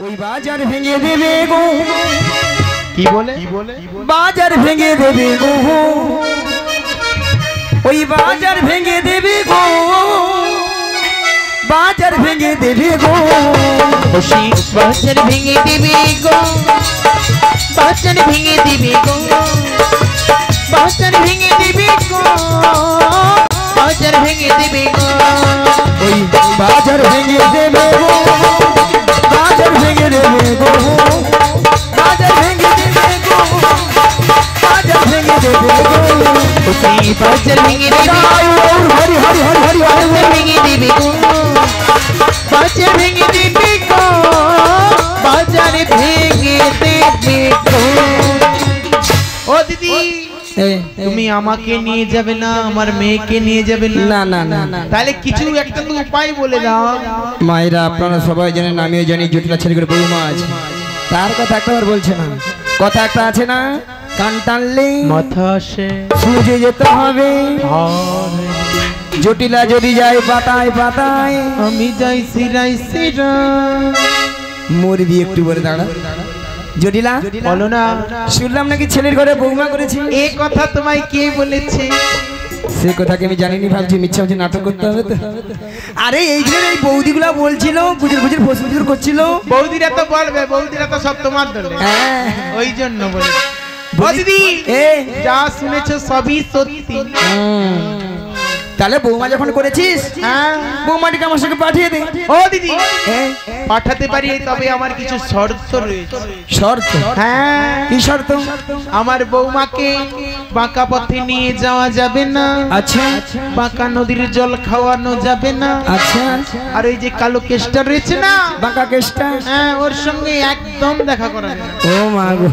ওই বাজার ভেঙে দেবে গো। কি বলে বাজার ভেঙে দেবে গো, ওই বাজার ভেঙে দেবে গো, বাজার ভেঙে দেবে গো, বাজার ভেঙে দেবে গো, বাজার ভেঙে দেবে গো, বাজার ভেঙে দেবে গো, বাজার ভেঙে দেবে গো, ওই বাজার ভেঙে দেবে গো, বাজার ভেঙে দেবে গো, বাজার ভেঙে দেবে গো, বাজার ভেঙে দেবে গো, ওই বাজার ভেঙে দেবে গো, হরি হরি হরি হরি বাজার ভেঙে দেবে গো, বাজার ভেঙে দেবে গো, বাজার ভেঙে দেবে গো। ও দিদি তুমি আমাকে নিয়ে যাবে না, আমার মেয়েকে নিয়ে যাবে না না না না, তাহলে কিছু একটা তো উপায় বলে দাও। মায়েরা আপনারা সবাই জানেন, আমিও জানি জটিলা ছেলে করে বৌমা আছে, তার কথা একবার বলছে না, কথা একটা আছে না, কান টানলে মাথা আসে সুজে যেতে হবে। জটিলা যদি যায় পাতায় পাতায়, আমি যাই সিরাই সিরা। মরবি একটু বলে দাঁড়া। জটিলা বলো না, শুনলাম নাকি ছেলের ঘরে বৌমা করেছি, এই কথা তোমায় কে বলেছে? সে কথাকে আমি জানিনি, ভাবছি মিথ্যা ভাবছি, নাটক করতে হবে তো। আরে এই যে এই বৌদিগুলা বলছিল, গুজর গুজর ফস গুজর করছিল, বৌদিরা তো বলবে, বৌদিরা তো সব তোমার দলে, হ্যাঁ ওই জন্য বলে। ও দিদি যা শুনেছো সবই সত্যি। তাহলে বৌমা যখন করেছিস, বৌমাটিকে আমার সঙ্গে পাঠিয়ে দে। ও দিদি পাঠাতে পারি, তবে আমার কিছু শর্ত রয়েছে। শর্ত? হ্যাঁ। কি শর্ত? আমার বৌমাকে বাঁকা পথে নিয়ে যাওয়া যাবে না। আচ্ছা। বাঁকা নদীর জল খাওয়ানো যাবে না। আচ্ছা। আর ওই যে কালো কেষ্টা রয়েছে না, বাঁকা কেষ্টা, হ্যাঁ, ওর সঙ্গে একদম দেখা করা যাবে না। ও মা গো,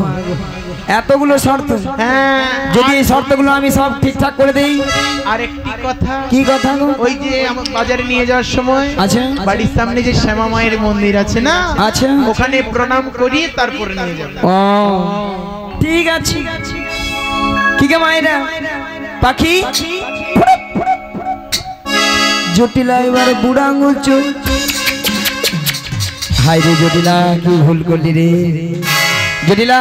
এতগুলো শর্ত? হ্যাঁ। যদি এই শর্তগুলো আমি সব ঠিকঠাক করে দেই। আর একটি কথা। কি কথা গো? ওই যে আমার বাজারে নিয়ে যাওয়ার সময়, আচ্ছা, বাড়ির সামনে যে শ্যামা মায়ের মন্দির আছে না, আচ্ছা, ওখানে প্রণাম করিয়ে তারপরে নিয়ে যাবে। ও ঠিক আছে। ঠিক আছে মায়েরা, পাখি জটিলা এবার বুড়া আঙুল চোখ। হাই রে জটিলা, কি ভুল করলি রে জটিলা,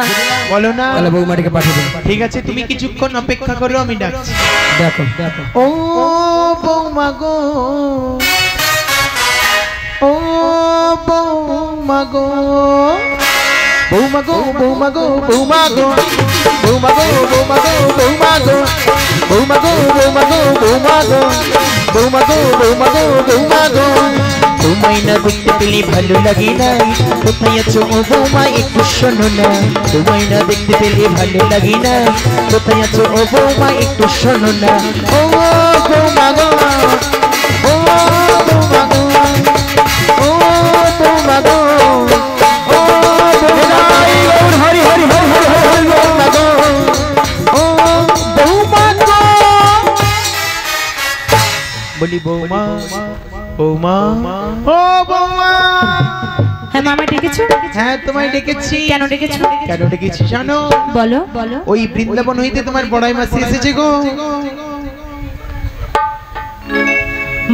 বলো না। তাহলে বৌমাটিকে পাঠিয়ে দে। ঠিক আছে, তুমি কিছুক্ষণ অপেক্ষা করো, আমি ডাকছি। দেখো দেখো, ও বৌমা গো, ও বৌমা গো, বৌমা গো, বৌমা গো, বৌমা গো, বৌমা গো, বৌমা গো, বৌমা গো, বৌমা গো, বৌমা গো, বৌমা গো, বৌমা গো, বৌমা গো, বৌমা গো। তোমায় না দেখতে পেলে ভালো লাগে না, কোথায় আছো ও বৌমা একটু শোনো না। তোমায় না দেখতে পেলে ভালো লাগে না, কোথায় আছো ও বৌমা একটু শোনো না। ও বৌমা গো, ও বৌমা গো, ও বৌমা গো, ও বৌমা হরি হরি হরি হরি হরি বৌমা গো, ও বৌমা গো। বলি বৌমা, বৌমা, ও বৌমা। হ্যাঁ মামা ডেকেছো? হ্যাঁ তোমায় ডেকেছি। কেন ডেকেছো? কেন ডেকেছি জানো? বলো বলো। ওই বৃন্দাবন হইতে তোমার বড়াই মাসি এসেছে গো।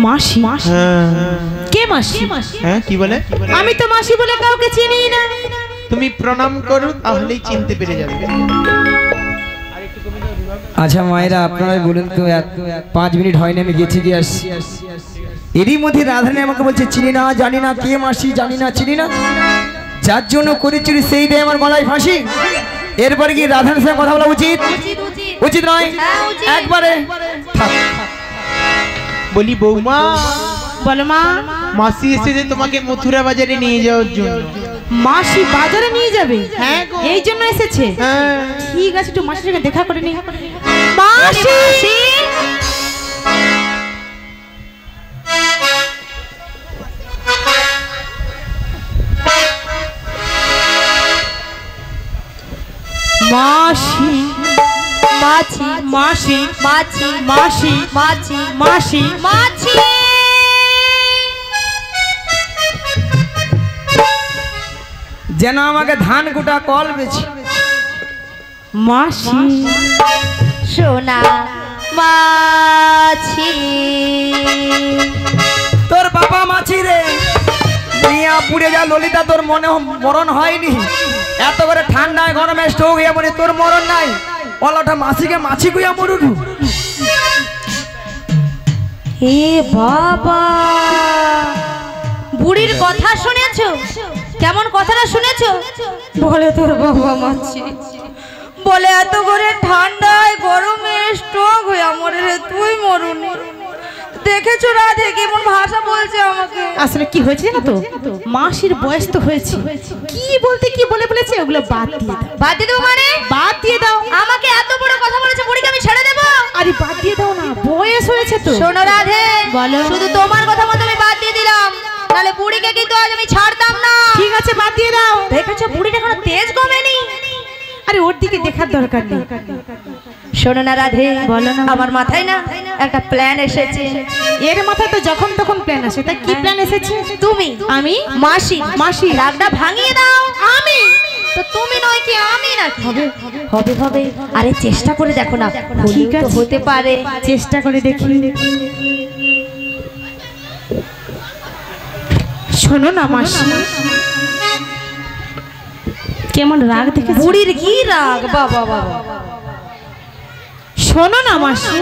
মাসি? কে মাসি? হ্যাঁ কি বলে? আমি তো মাসি বলে কাউকে চিনি না। তুমি প্রণাম করো, তাহলেই চিনতে পেরে যাবে। আচ্ছা মায়েরা, আপনারাই বলুন তো, 5 মিনিট হয়নি আমি গেছি কি আসছি, এরই মধ্যে রাধারানী আমাকে বলছে চিনি না, জানি না, কে মাসি জানি না, চিনি না, যার জন্য করেছি সেই দেয় আমার গলায় ফাঁসি। এরপরে কি রাধারানীর সঙ্গে কথা বলা উচিত? উচিত নয়, একবারে থাক। বলি বৌমা, বলো মা। মাসি এসেছে তোমাকে মথুরা বাজারে নিয়ে যাওয়ার জন্য। মাসি বাজারে নিয়ে যাবে? হ্যাঁ গো। এই জন্য এসেছে? হ্যাঁ। ঠিক আছে, একটু মাসির সঙ্গে দেখা করে নি। মাসি, মাসি, মাছি, মাসি, মাছি, মাসি, মাছি, মাসি, মাছি। যেন আমাকে ধান গোটা কল বেছি। মাসি, সোনা মাছি, তোর বাবা মাছি রে, মিয়া পুড়ে যা ললিতা, তোর মনে মরণ হয়নি? এত করে ঠান্ডায় গরমে স্ট্রোক হয়ে পড়ে, তোর মরণ নাই? ওলাটা মাছিকে মাছি গুয়া মরুন। এ বাবা, বুড়ির কথা শুনেছো? কেমন কথাটা শুনেছো? বলে তোর বাবা মাছি, বলে এত করে ঠান্ডায় গরমে স্ট্রোক হয়ে মরে রে, তুই মরুনি। দেখেছো রাধে কেমন ভাষা বলছে আমাকে? আসলে কি হয়েছে জানো তো, মাসির বয়স তো হয়েছে, কি বলতে কি বলে বলেছে, ওগুলো বাদ দিয়ে দাও। বাদ দিয়ে দেবো মানে? বাদ দিয়ে দাও। আমাকে এত বড় কথা বলেছে, বুড়িকে আমি ছেড়ে দেবো? আরে বাদ দিয়ে দাও না, বয়স হয়েছে তো। শোনো রাধে, বলো। শুধু তোমার কথা মতো আমি বাদ দিয়ে দিলাম, তাহলে বুড়িকে কিন্তু আজ আমি ছাড়তাম না। ঠিক আছে বাদ দিয়ে দাও। দেখেছো বুড়িটা এখনো তেজ কমেনি। আরে ওর দিকে দেখার দরকার নেই। শোনো না রাধে, বলো না। আমার মাথায় না একটা প্ল্যান এসেছে। এর মাথায় তো যখন তখন প্ল্যান আসে, তা কি প্ল্যান এসেছে? তুমি, আমি, মাসি, মাসি রাগটা ভাঙিয়ে দাও। আমি তো তুমি নয় কি আমি না? হবে হবে হবে, আরে চেষ্টা করে দেখো না, ঠিক আছে হতে পারে। চেষ্টা করে দেখি। শোনো না মাসি, কেমন রাগ দেখেছো? বুড়ির কি রাগ, বাবা বাবা। শোনো না মাসি,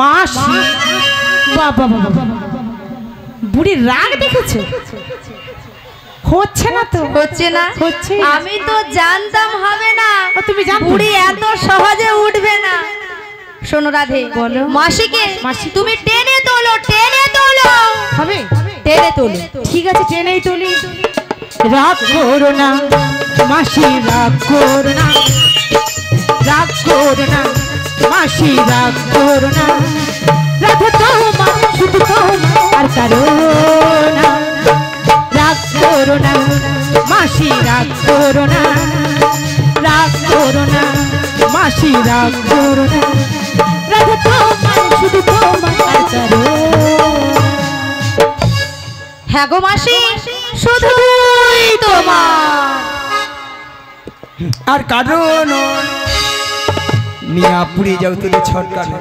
মাসি বাবা বাবা, বুড়ির রাগ দেখেছো? হচ্ছে না তো? হচ্ছে না? হচ্ছে। আমি তো জানতাম হবে না। তুমি জানো বুড়ি এত সহজে উঠবে না। শোনো রাধে, বলো। মাসিকে মাসি। তুমি টেনে তোলো, টেনে তোলো। হবে? টেনে তোলো। ঠিক আছে টেনেই তুলি। রাগ করো না মাসি, রাগ করো না, রাগ করো না মাসি, রাগ করো না। রাধে তোমার, শুধু তোমার, আর কারো না। রাগ করো না মাসি, রাগ করো না, রাগ করো না মাসি, রাগ করো না। রাধে তোমার, শুধু তোমার, আর কারো। হ্যাঁ গো মাসি, শুধুই তোমার, আর কারণ মিয়া পুড়ে যাও তোদের ছটকানো।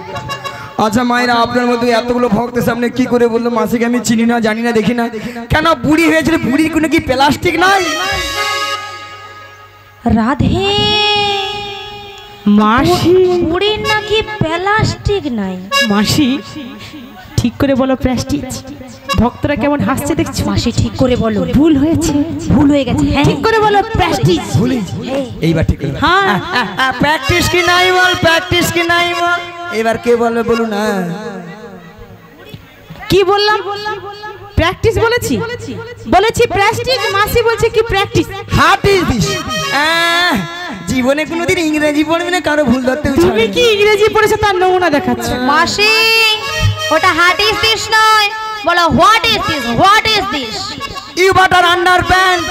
আচ্ছা মায়েরা, আপনার মতো এতগুলো ভক্তের সামনে কি করে বললো মাসিকে আমি চিনি না, জানি না, দেখি না? কেন বুড়ি হয়েছিল? বুড়ির কোনো কি প্লাস্টিক নাই? রাধে মাসি, বুড়ির নাকি প্লাস্টিক নাই? মাসি ঠিক করে বলো, প্রেস্টিজ। ভক্তরা কেমন হাসছে দেখছো? মাসি ঠিক করে বলো, ভুল হয়েছে, ভুল হয়ে গেছে। হ্যাঁ ঠিক করে বলো, প্রেস্টিজ। ভুলি এইবার ঠিক করে। হ্যাঁ প্র্যাকটিস কি নাই বল, প্র্যাকটিস কি নাই বল। এবার কে বলবে বলুন না? কি বললাম? প্র্যাকটিস বলেছি, বলেছি প্রেস্টিজ। মাসি বলছে কি প্র্যাকটিস। হাট ইজ দিস। জীবনে কোনোদিন ইংরেজি পড়বি না, কারো ভুল ধরতে তুমি কি ইংরেজি পড়েছো তার নমুনা দেখাচ্ছ? মাসি, ওটা হাট ইজ দিস নয়, বলো what is this, what is this. You butter under pant,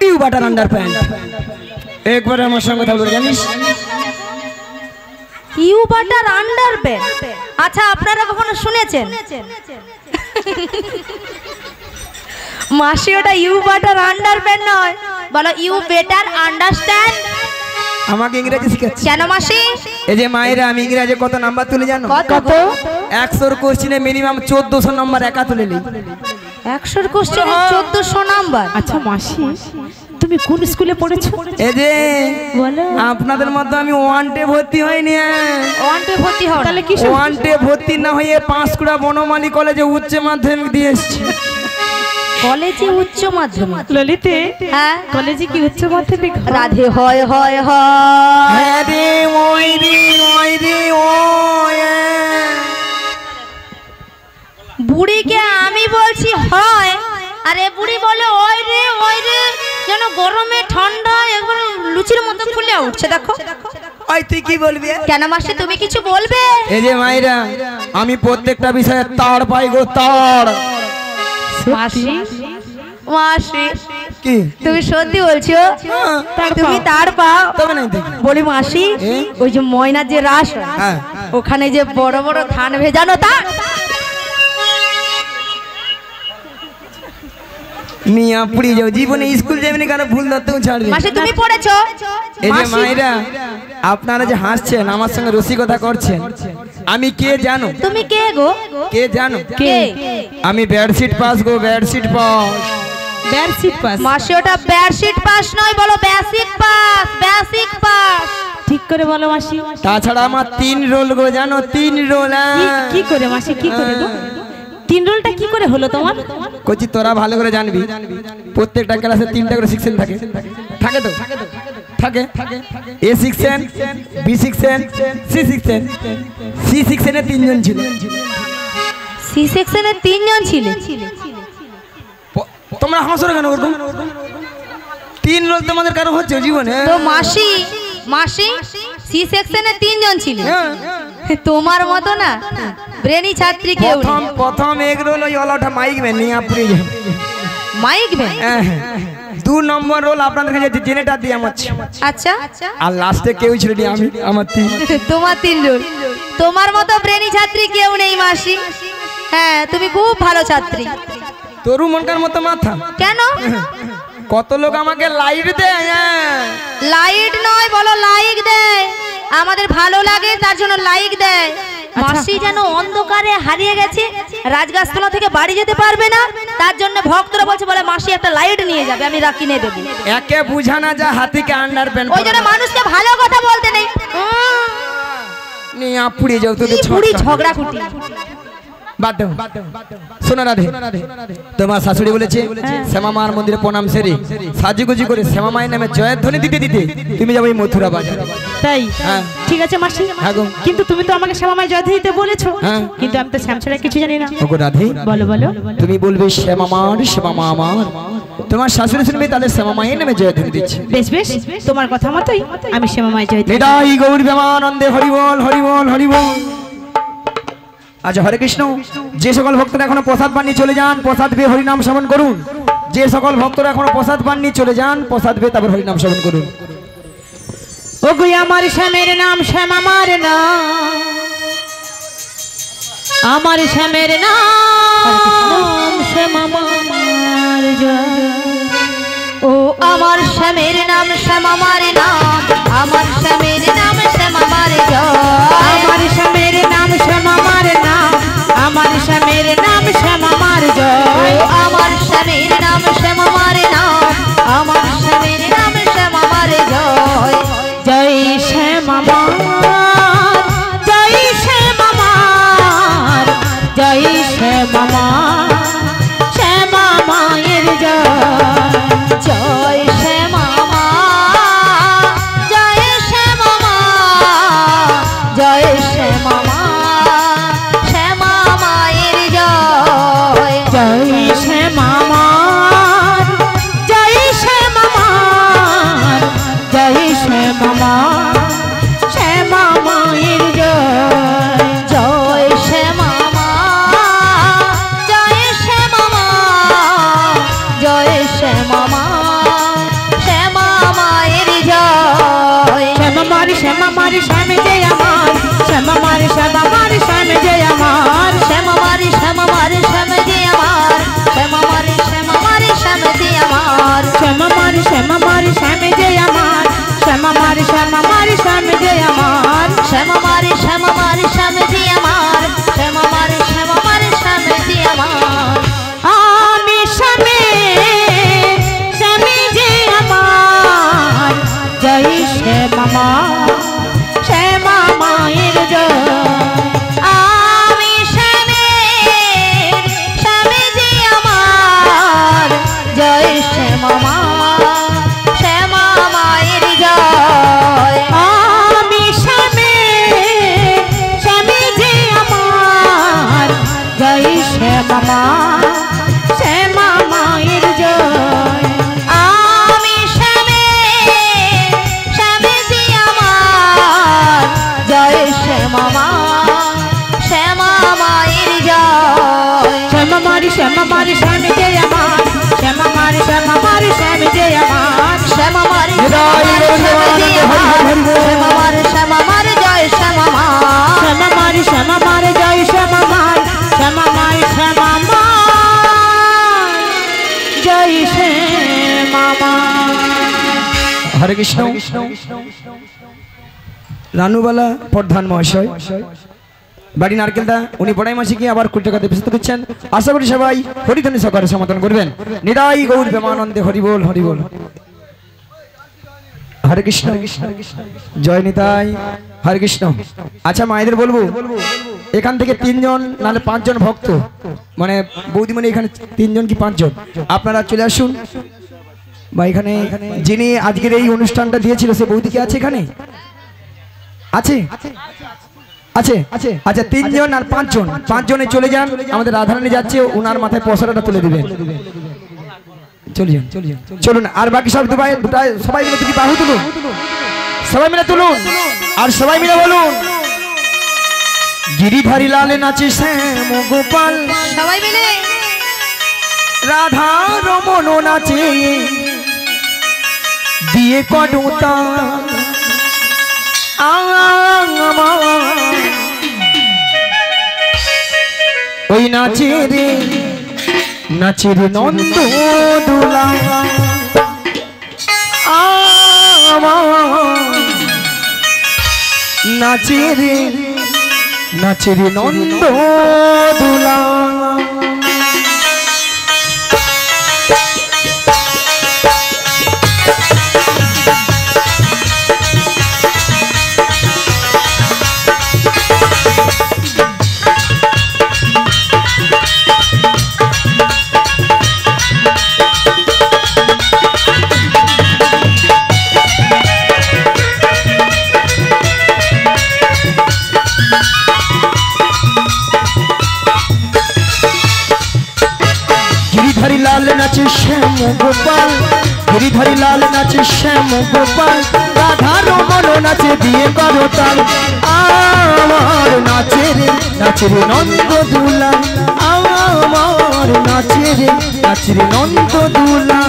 you butter under pant. একবার আমার সঙ্গে কথা বলতে জানিস? You butter underpant. আচ্ছা আপনারা কখনো শুনেছেন? মাসি, ওটা ইউ বাটার আন্ডারপ্যান্ট নয়, বলো ইউ বেটার আন্ডারস্ট্যান্ড। আমাকে ইংরেজি শিখাচ্ছে কেন মাসি? এই যে মায়েরা, আমি ইংরেজি কত নাম্বার তুলে জানো? কত? 100 কোশ্চেনে মিনিমাম 1400 নাম্বার একা তুলে নেই। 100 কোশ্চেনে 1400 নাম্বার? আচ্ছা মাসি, তুমি কোন স্কুলে পড়েছো? এই যে বলো। আপনাদের মধ্যে আমি ওয়ান ডে ভর্তি হইনি। ওয়ানটে ভর্তি হও? তাহলে কি? ওয়ান ডে ভর্তি না হয়ে পাঁশকুড়া বনমালী কলেজে উচ্চ মাধ্যমিক দিয়ে এসেছি। কলেজে উচ্চ মাধ্যমিক? ললিতে, হ্যাঁ কলেজে কি উচ্চ মাধ্যমিক? রাধে, হয় হয় হয়। হ্যাঁ রে, ওই রে, ওই রে, ওই। বুড়িকে আমি বলছি হয়, আরে বুড়ি বলে ওই রে, ওই রে, যেন গরমে ঠান্ডা একবার লুচির মতো ফুলে উঠছে। দেখো। ওই তুই কি বলবি? কেন মাসি, তুমি কিছু বলবে? এই যে মায়েরা, আমি প্রত্যেকটা বিষয়ে তাড় পাই গো, তাড়। মাসি, মাসি কি তুমি সত্যি বলছো? হ্যাঁ, তুমি তার পাও? তবে নাই দেখি। বলি মাসি, ওই যে ময়নার যে রাস, হ্যাঁ। ওখানে যে বড় বড় ধান ভেজানো, তা নিয়া পুড়ি যাও জীবনে স্কুল যাবেনি কারো ভুল ধরতেও ছাড়বে মাসি তুমি পড়েছো? এই যে মাসি- মায়েরা আপনারা যে হাসছেন আমার সঙ্গে রসিকতা করছেন আমি কে জানো? তুমি কে গো? কে জানো? কে? আমি বেডশিট পাস গো, বেডশিট পাস। Bedsheet pass. মাসি ওটা বেডশিট পাস নয়, বলো বেসিক পাস, বেসিক পাস। ঠিক করে বলো মাসি। তাছাড়া আমার 3 রোল গো, জানো 3 রোল। কি করে মাসি, কি করে গো? 3 রোলটা কি করে হলো তোমার? কচি তোরা ভালো করে জানবি প্রত্যেকটা ক্লাসে 3টা করে সেকশন থাকে। থাকে তো? থাকে। A section, B section, C section. C সেকশনে 3 জন ছিল। সি সেকশনে 3 জন ছিল। তোমরা হাসো কেন ওরকম? 3 রোল তোমাদের কারো হচ্ছে জীবনে? তো মাসি মাসি সি সেকশনে 3 জন ছিল। তোমার মতো না ব্রেনি ছাত্রী কেউ নেই। প্রথম এক রোল ওই ওলাটা মাইক ম্যান নিয়ে পুড়ে যাবে। Mic van. 2 নম্বর রোল আপনাদের কাছে জেনেটার দিয়ে আমার ছিল। আচ্ছা আর লাস্টে কেউ ছিল না, আমি আমার 3। তোমার 3 রোল। তোমার মতো ব্রেনি ছাত্রী কেউ নেই মাসি। হ্যাঁ তুমি খুব ভালো ছাত্রী। তোরু মনকার মতো মাথা কেন? কত লোক আমাকে লাইট দেয়। লাইট নয়, বলো লাইক দেয়। আমাদের ভালো লাগে তার জন্য লাইক দেয়। মাসি যেন অন্ধকারে হারিয়ে গেছে, রাজগাছতলা থেকে বাড়ি যেতে পারবে না, তার জন্য ভক্তরা বলছে বলে মাসি একটা লাইট নিয়ে যাবে, আমি কিনে দেবো। একে বুঝানা যা হাতিকে আন্ডার প্যান্ট ওই জন্য মানুষকে ভালো কথা বলতে নেই। নিয়ে পুড়ে যাও তোদের পুরি ঝগড়া খুঁটি। বাদ দাও। শোনো রাধে, তোমার শাশুড়ি বলেছে শ্যামা মার মন্দিরে প্রণাম সেরে সাজুগুজি করে শ্যামা মায়ের নামে জয়ের ধ্বনি দিতে দিতে তুমি যাবে এই মথুরা বাজার। তাই? হ্যাঁ। ঠিক আছে মাসি। হ্যাঁ গো। কিন্তু তুমি তো আমাকে শ্যামা মায়ের জয় দিতে বলেছো। হ্যাঁ। কিন্তু আমি তো শ্যাম ছাড়া কিছু জানি না। ওগো রাধে, বলো বলো। তুমি বলবে শ্যামা মার, শ্যামা মা আমার। তোমার শাশুড়ি শুনবে তাহলে শ্যামা মায়ের নামে জয় ধ্বনি দিচ্ছে। বেশ বেশ, তোমার কথা মতোই আমি শ্যামা মায়ের জয় দিই। নিতাই গৌর প্রেমানন্দে হরি বল, হরি বল, হরি বল। আচ্ছা হরে কৃষ্ণ। যে সকল ভক্তরা এখনো প্রসাদ পাননি চলে যান, প্রসাদ পেয়ে হরিনাম শ্রবণ করুন। যে সকল ভক্তরা এখনো প্রসাদ পাননি চলে যান, প্রসাদ পেয়ে তারপর হরিনাম শ্রবণ করুন। ও গো আমার শ্যামের নাম শ্যাম আমার নাম, আমার শ্যামের নাম শ্যাম আমার জয়। ও আমার শ্যামের নাম শ্যাম আমার নাম, আমার শ্যামের নাম শ্যাম আমার জয়। আমার শ্যামের নাম শ্যাম আমার নাম, আমার শ্যামের নাম শ্যাম আমার জয়। আমার শ্যামের নাম শ্যাম আমার নাম, আমার শ্যামের নাম শ্যাম আমার জয়। জয় শ্যাম আমার, জয় শ্যাম আমার, জয় শ্যাম আমার, শ্যাম মায়ের জয়। জয় শ্যাম আমার, জয় শ্যাম আমার, জয় শ্যাম আমার, শ্যাম মায়ের জয়। জয় শ্যাম আমার, জয় শ্যাম আমার, জয় শ্যাম আমার, শ্যাম মায়ের জয়। জয় শ্যাম আমার, জয় শ্যাম আমার, জয় শ্যাম আমার, শ্যাম মায়ের জয়। শ্যাম আমার, শ্যাম আমার, শ্যাম জয় আমার, শ্যাম আমার, শ্যাম আমার, শ্যাম জয় আমার। শ্যাম আমার, শ্যাম আমার, শ্যাম যে আমার, শ্যাম আমার, শ্যাম আমার, শ্যাম যে আমার। শ্যাম আমার, শ্যাম আমার, শ্যাম জয় আমার, শ্যাম আমার, শ্যাম আমার, শ্যাম জয় আমার। শ্যাম আমার, শ্যাম আমার, শ্যাম যে আমার, শ্যাম আমার, শ্যাম আমার, শ্যাম যে আমার। আমি শ্যামে, শ্যামে যে আমার, জয় শ্যাম আমার, শ্যাম মায়ের জয়। আমি শ্যামের, শ্যামে যে আমার, জয় শ্যাম আমার, শ্যাম মায়ের জয়। আমি শ্যামে, শ্যামে যে আমার, জয় শ্যাম আমার, শ্যাম মায়ের জয়। আমি শ্যামের, শ্যামে যে আমার, জয় শ্যাম আমার, শ্যাম মায়ের জয়। শ্যাম আমার, শ্যাম আমার, শ্যাম যে আমার, শ্যাম আমার, শ্যাম আমার, শ্যাম যে আমার। শ্যাম আমার, শ্যাম আমার, শ্যাম আমার, জয় শ্যাম আমার। শ্যাম আমার, শ্যাম আমার, জয় শ্যাম আমার, শ্যাম আমার, শ্যাম আমার, জয় হরে কৃষ্ণ। রানুবালা প্রধান মহাশয় বাড়ি নারকেলদা, উনি বড়াই মাসে গিয়ে আবার কোটি টাকাতে ব্যস্ত দিচ্ছেন। আশা করি সবাই হরিধ্বনি সহকারে সমর্থন করবেন। নিতাই গৌর প্রেমানন্দে হরি বল হরি বল। হরে কৃষ্ণ, জয় নিতাই, হরে কৃষ্ণ। আচ্ছা মায়েদের বলবো, এখান থেকে 3 জন নাহলে 5 জন ভক্ত, মানে বৌদিমণি এখানে 3 জন কি 5 জন, আপনারা চলে আসুন। বা এখানে যিনি আজকের এই অনুষ্ঠানটা দিয়েছিল সে বৌদি কি আছে এখানে? আছে আছে আচ্ছা 3 জন আর 5 জন, 5 জনে চলে যান। আমাদের রাধারানী যাচ্ছে, ওনার মাথায় পয়সাটা তুলে দিবেন। চলুন। আর বাকি সব সবাই মিলে দুটি বাহু তুলুন, সবাই মিলে তুলুন, আর সবাই মিলে বলুন গিরিধারী লাল নাচে শ্যাম গোপাল, সবাই মিলে রাধা রমন নাচে দিয়ে কডুতা ওই নাচে রে নন্দ দুলা নাচে রে নন্দ দুলা। गिरिधारी लाल नाचे श्याम गोपाल, गिरिधारी लाल नाचे श्याम गोपाल, राधा रमन नाचे दिए करो ताल। आमार नाचे रे नंद दुला, आमार नाचे रे नंद दुला।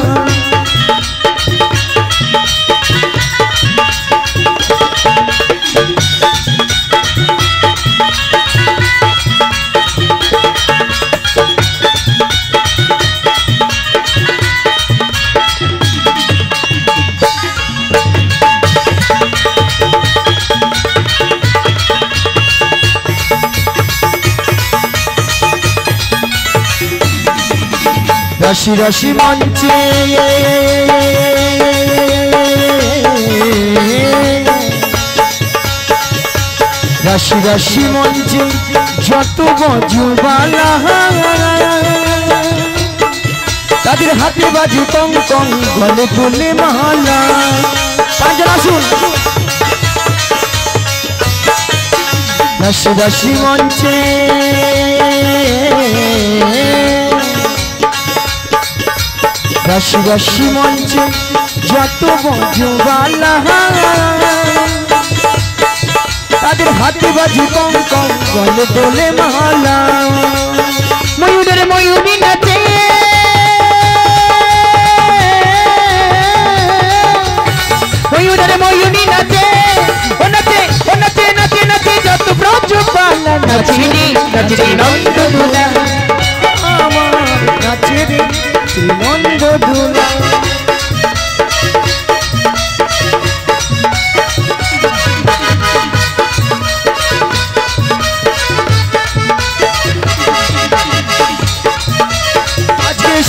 रशी रशी मंचे रशी रशी मंचे যত বজুবালা তাদের হাতে বাজু কং কং, গলে ফুলে মালা। পাঁচজন আসুন। রশি রশি মঞ্চে রশি রশি মঞ্চে যত বজুবালা তাদের হাতে বাজু কং কং, গলে তোলে মালা। ময়ূরের ময়ূরী নাচে, ময়ূরের ময়ূরী নাচে, ও নাচে ও নাচে নাচে নাচে যত ব্রজবালা। নাচিনি নাচিনি নন্দ দুলা, আমার নাচে রে নন্দ দুলা।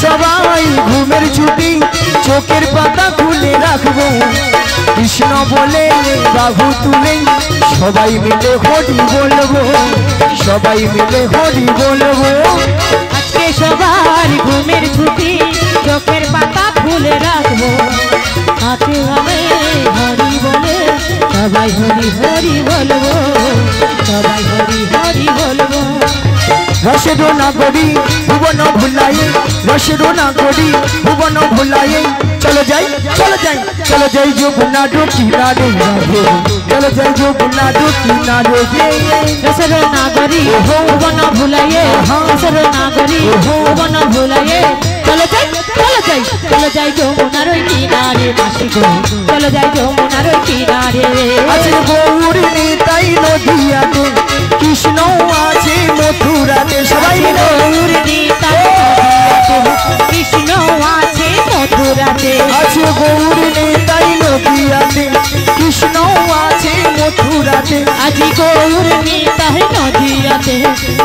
সবাই ঘুমের ছুটি চোখের পাতা খুলে রাখবো, কৃষ্ণ বলে বাহু তুলে সবাই মিলে হরি বলবো, সবাই মিলে হরি বলবো। আজকে সবার ঘুমের ছুটি চোখের পাতা খুলে রাখবো, হাতে হবে হরি বলে সবাই হরি হরি বলবো, সবাই হরি হরি বলবো। রসের নাগরী ভুবন ভুলাই, রসের নাগরী ভুবন ভুলাই। চলো যাই চলো যাই চলো যাই যমুনা কিনারে রাধে, চলো যাই যমুনা কিনারে। রসের নাগরী ভুবন ভুলাইয়ে, রসের নাগরী ভুবন ভুলাইয়ে। চলো যাই চলো যাই চলো যাই যমুনার কিনারে মাসি গো, চলো যাই যমুনার কিনারে। আছে গৌর নিতাই নদিয়াতে, কৃষ্ণ আছে মথুরাতে। সবাই গৌর নিতাই নদিয়াতে, কৃষ্ণ আছে মথুরাতে। আছে গৌর নিতাই নদিয়াতে, ঘাটে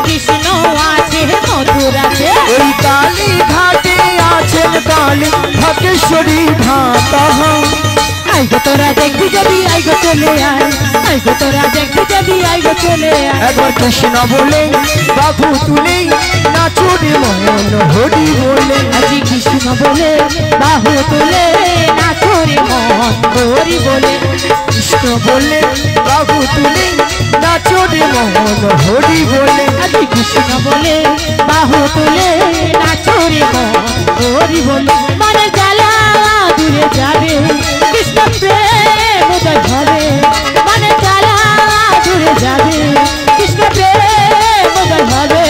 কৃষ্ণ আছে মথুরাতে। ওই কালী ঘাটে আছেন কালী ঢাকেশ্বরী ঢাকা। আই গো তোরা দেখবি যদি আই গো চলে আয়, আই গো তোরা দেখবি যদি আই গো চলে আয়। একবার কৃষ্ণ বলে বাবু তুলে নাচুরে মন হরি বলে। আজি কৃষ্ণ বলে বাহু তুলে নাচরে মন হরি বলে। কৃষ্ণ বলে বাবু তুলে নাচুরে মন হরি বলে। আজি কৃষ্ণ বলে বাহু তুলে নাচরে মন হরি বলে। মনে জ্বালা দূরে যাবে কৃষ্ণ প্রেম উদয় হবে। মনে জ্বালা দূরে যাবে কৃষ্ণ প্রেম উদয় হবে।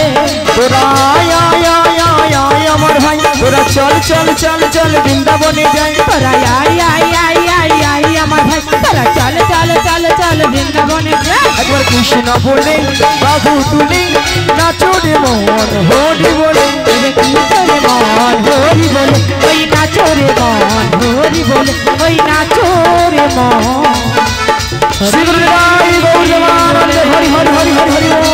তোরা আয় আয় আয় আয় আয় আমার ভাই, তোরা চল চল চল চল বৃন্দাবনে যাই। তোরা I I I I I আমার ভাই, তোরা চল চল চল চল বৃন্দাবনে যাই। একবার কৃষ্ণ বলে বাবু তুলে নাচুরে মন হরি বলে। নাচরে মন হরি বলে, ওই নাচরে মন হরি বলে, ওই নাচরে মন। শিবরাই গৌরবানন্দ হরি হরি হরি হরি হরি বল।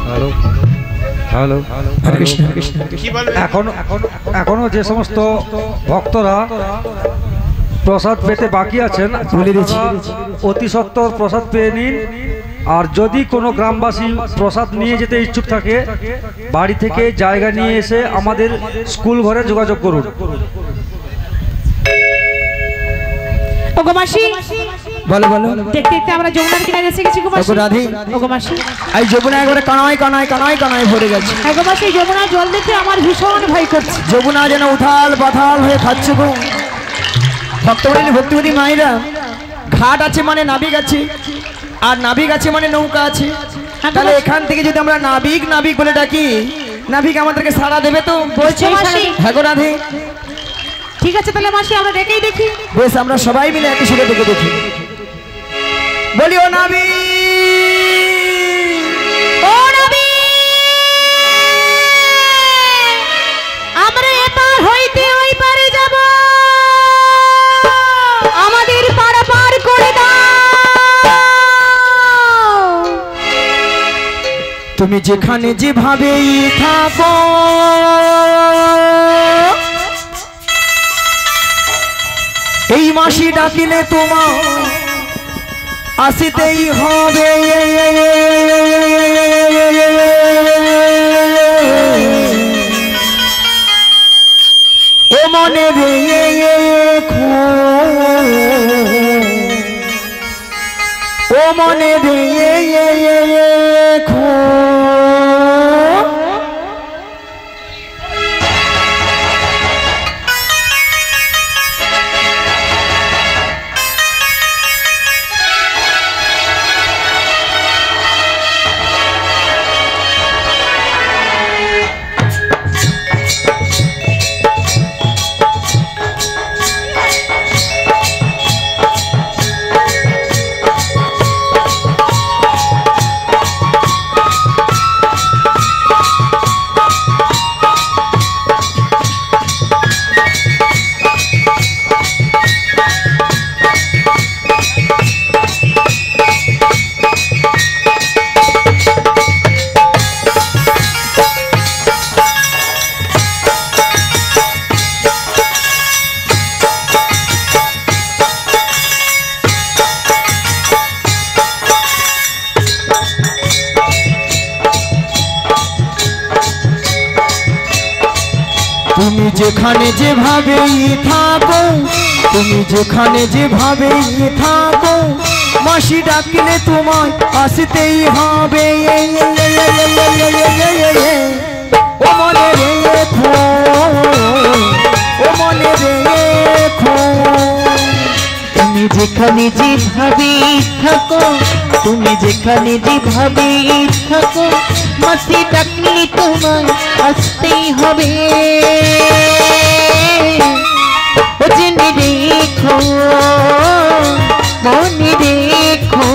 হ্যালো হ্যালো হরে কৃষ্ণ হরে কৃষ্ণ হরে কৃষ্ণ। এখনো যে সমস্ত ভক্তরা প্রসাদ পেতে বাকি আছেন বলে দিচ্ছি। অতি সত্বর প্রসাদ পেয়ে নিন। আর যদি কোনো গ্রামবাসী প্রসাদ নিয়ে যেতে ইচ্ছুক থাকে বাড়ি থেকে জায়গা নিয়ে এসে আমাদের স্কুল ঘরে যোগাযোগ করুন। ওগো মাসি, বলো বলো। দেখতে দেখতে আমরা যমুনার কিনারে এসে গেছি গো মাসি। ওগো রাধে, ওগো মাসি, এই যমুনা একবারে কানায় কানায় কানায় কানায় ভরে গেছে। ওগো মাসি, যমুনার জল দেখে আমার ভীষণ ভয় করছে। যমুনা যেন উথাল পাথাল হয়ে খাচ্ছে গো। ভক্তমণি ভক্তিমতী মায়েরা, ঘাট আছে মানে নাবিক আছে, আর নাবিক আছে মানে নৌকা আছে। তাহলে এখান থেকে যদি আমরা নাবিক নাবিক বলে ডাকি, নাবিক আমাদেরকে সাড়া দেবে তো? বলছে মাসি। হ্যাঁ গো রাধে। ঠিক আছে তাহলে মাসি আমরা দেখেই দেখি। বেশ, আমরা সবাই মিলে একই সুরে দেখে দেখি। বলি ও নাবিক, ও নবী, আমরা এপার হইতে ওই পারে যাব, আমাদের পাড়া পার করে দাও। তুমি যেখানে যেভাবেই থাকো, এই মাসি ডাকিলে তোমার আসিতেই হবে। ও মনে রেখো, ও মনে রেখো। তুমি যেখানে যেভাবেই থাকো, তুমি যেখানে যেভাবেই থাকো, মাসি ডাকিলে তোমায় আসতেই হবে। ও মনে রেখো, ও মনে রেখো। তুমি যেখানে যেভাবে থাকো, তুমি যেখানে যেভাবে থাকো, মাসি ডাকলে তোমায় আসতেই হবে। ও জেনে রেখো, মনে রেখো।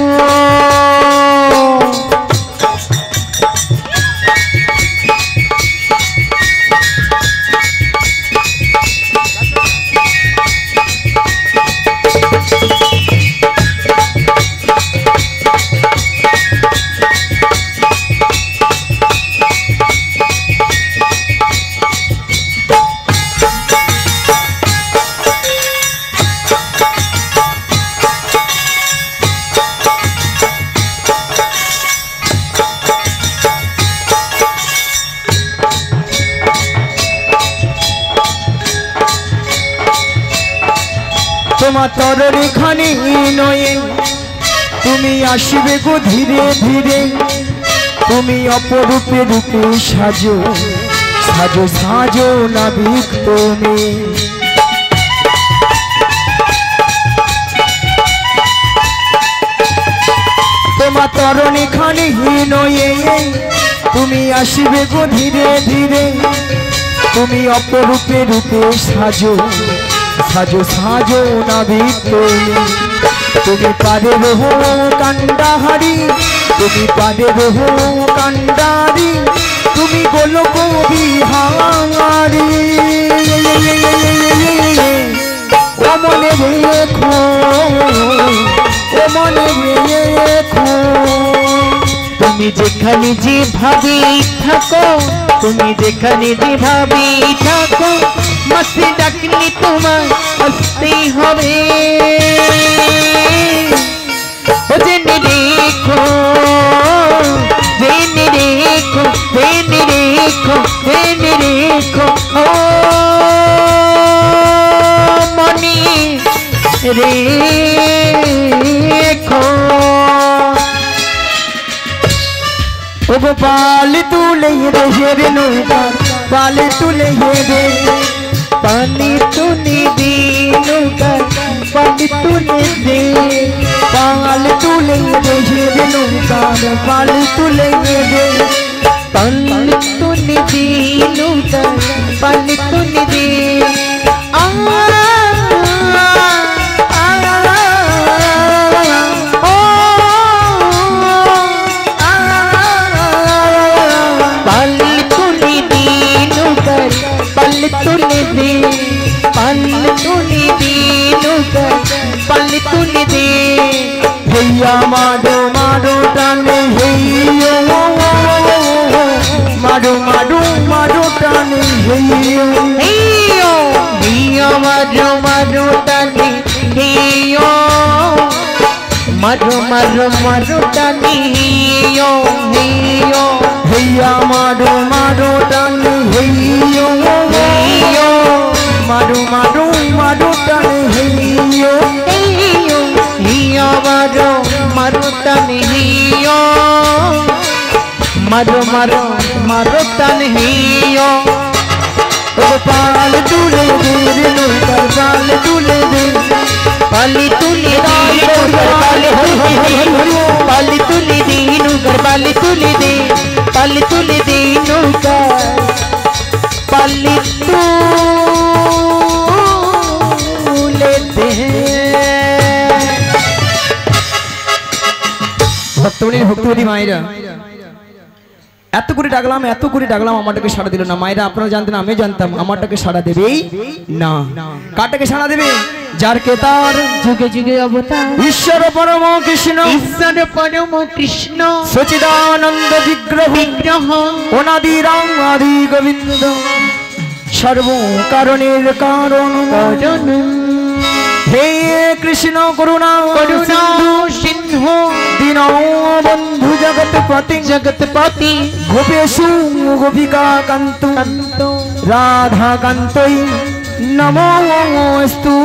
তোমার তরণী খানি নয়ে তুমি আসবে গো ধীরে ধীরে তুমি অপরূপে রূপে সাজো সাজো সাজো নাবিক তুমি তোমার তরণী খানি নয়ে তুমি আসবে গো ধীরে ধীরে তুমি অপরূপে রূপে সাজো সাজো সাজো নাবিক তুমি তুমি পারে রহো কান্ডাহারি তুমি পারে রহো কান্ডারি তুমি গোলক বিহারি ও মনে রেখো ও মনে রেখো তুমি যেখানে যে ভাবে থাকো তুমি যেখানে যে ভাবে থাকো মাসে ডাকলে তোমার আসতেই হবে ও জেনে রেখো জেনে রেখো জেনে রেখো জেনে রেখো ও মনে রেখো ও গোপাল তুলে রে নৌকা পাল তুলে রে পানি তুলে দে নৌকা পানি তুলে দে পাল তুলে রে নৌকা পাল তুলে রে পানি তুলে দে নৌকা পানি তুলে দে तुले दे पल तुले दे नौकर पल तुले दे हैया माडो माडो टाने हैयो माडो माडो माडो टाने हैयो हैयो हैयो माडो माडो टाने हैयो माडो माडो माडो टाने हैयो हैयो हैया माडो माडो टाने हैयो माडो माडो माडो टाने हैयो हैयो हैयो माडो माडो टाने हैयो माडो माडो माडो टाने हैयो पाल तुले दे नौकर पाल तुले दे पाली तुले दे पाली तुले दे नौकर पाली तुले दे पाली तुले दे नौकर पाली तुले दे ভক্তমণির ভক্তবতী মায়েরা এত করে ডাকলাম আমারটাকে সাড়া দিল না মায়েরা আপনারা জানতেন আমি জানতাম আমারটাকে সাড়া দেবেই না কাটাকে সাড়া দেবে যার কে তার যুগে যুগে অবতার ঈশ্বর পরম কৃষ্ণ সচিদানন্দ বিগ্রহ অনাদি রাম আদি গোবিন্দ সর্ব কারণের কারণ হে কৃষ্ণ করুণা করুণা সিন্ধু দীনবন্ধু জগৎপতি গোপেশু গোপিকা কান্ত রাধা কান্তই নমস্তুতে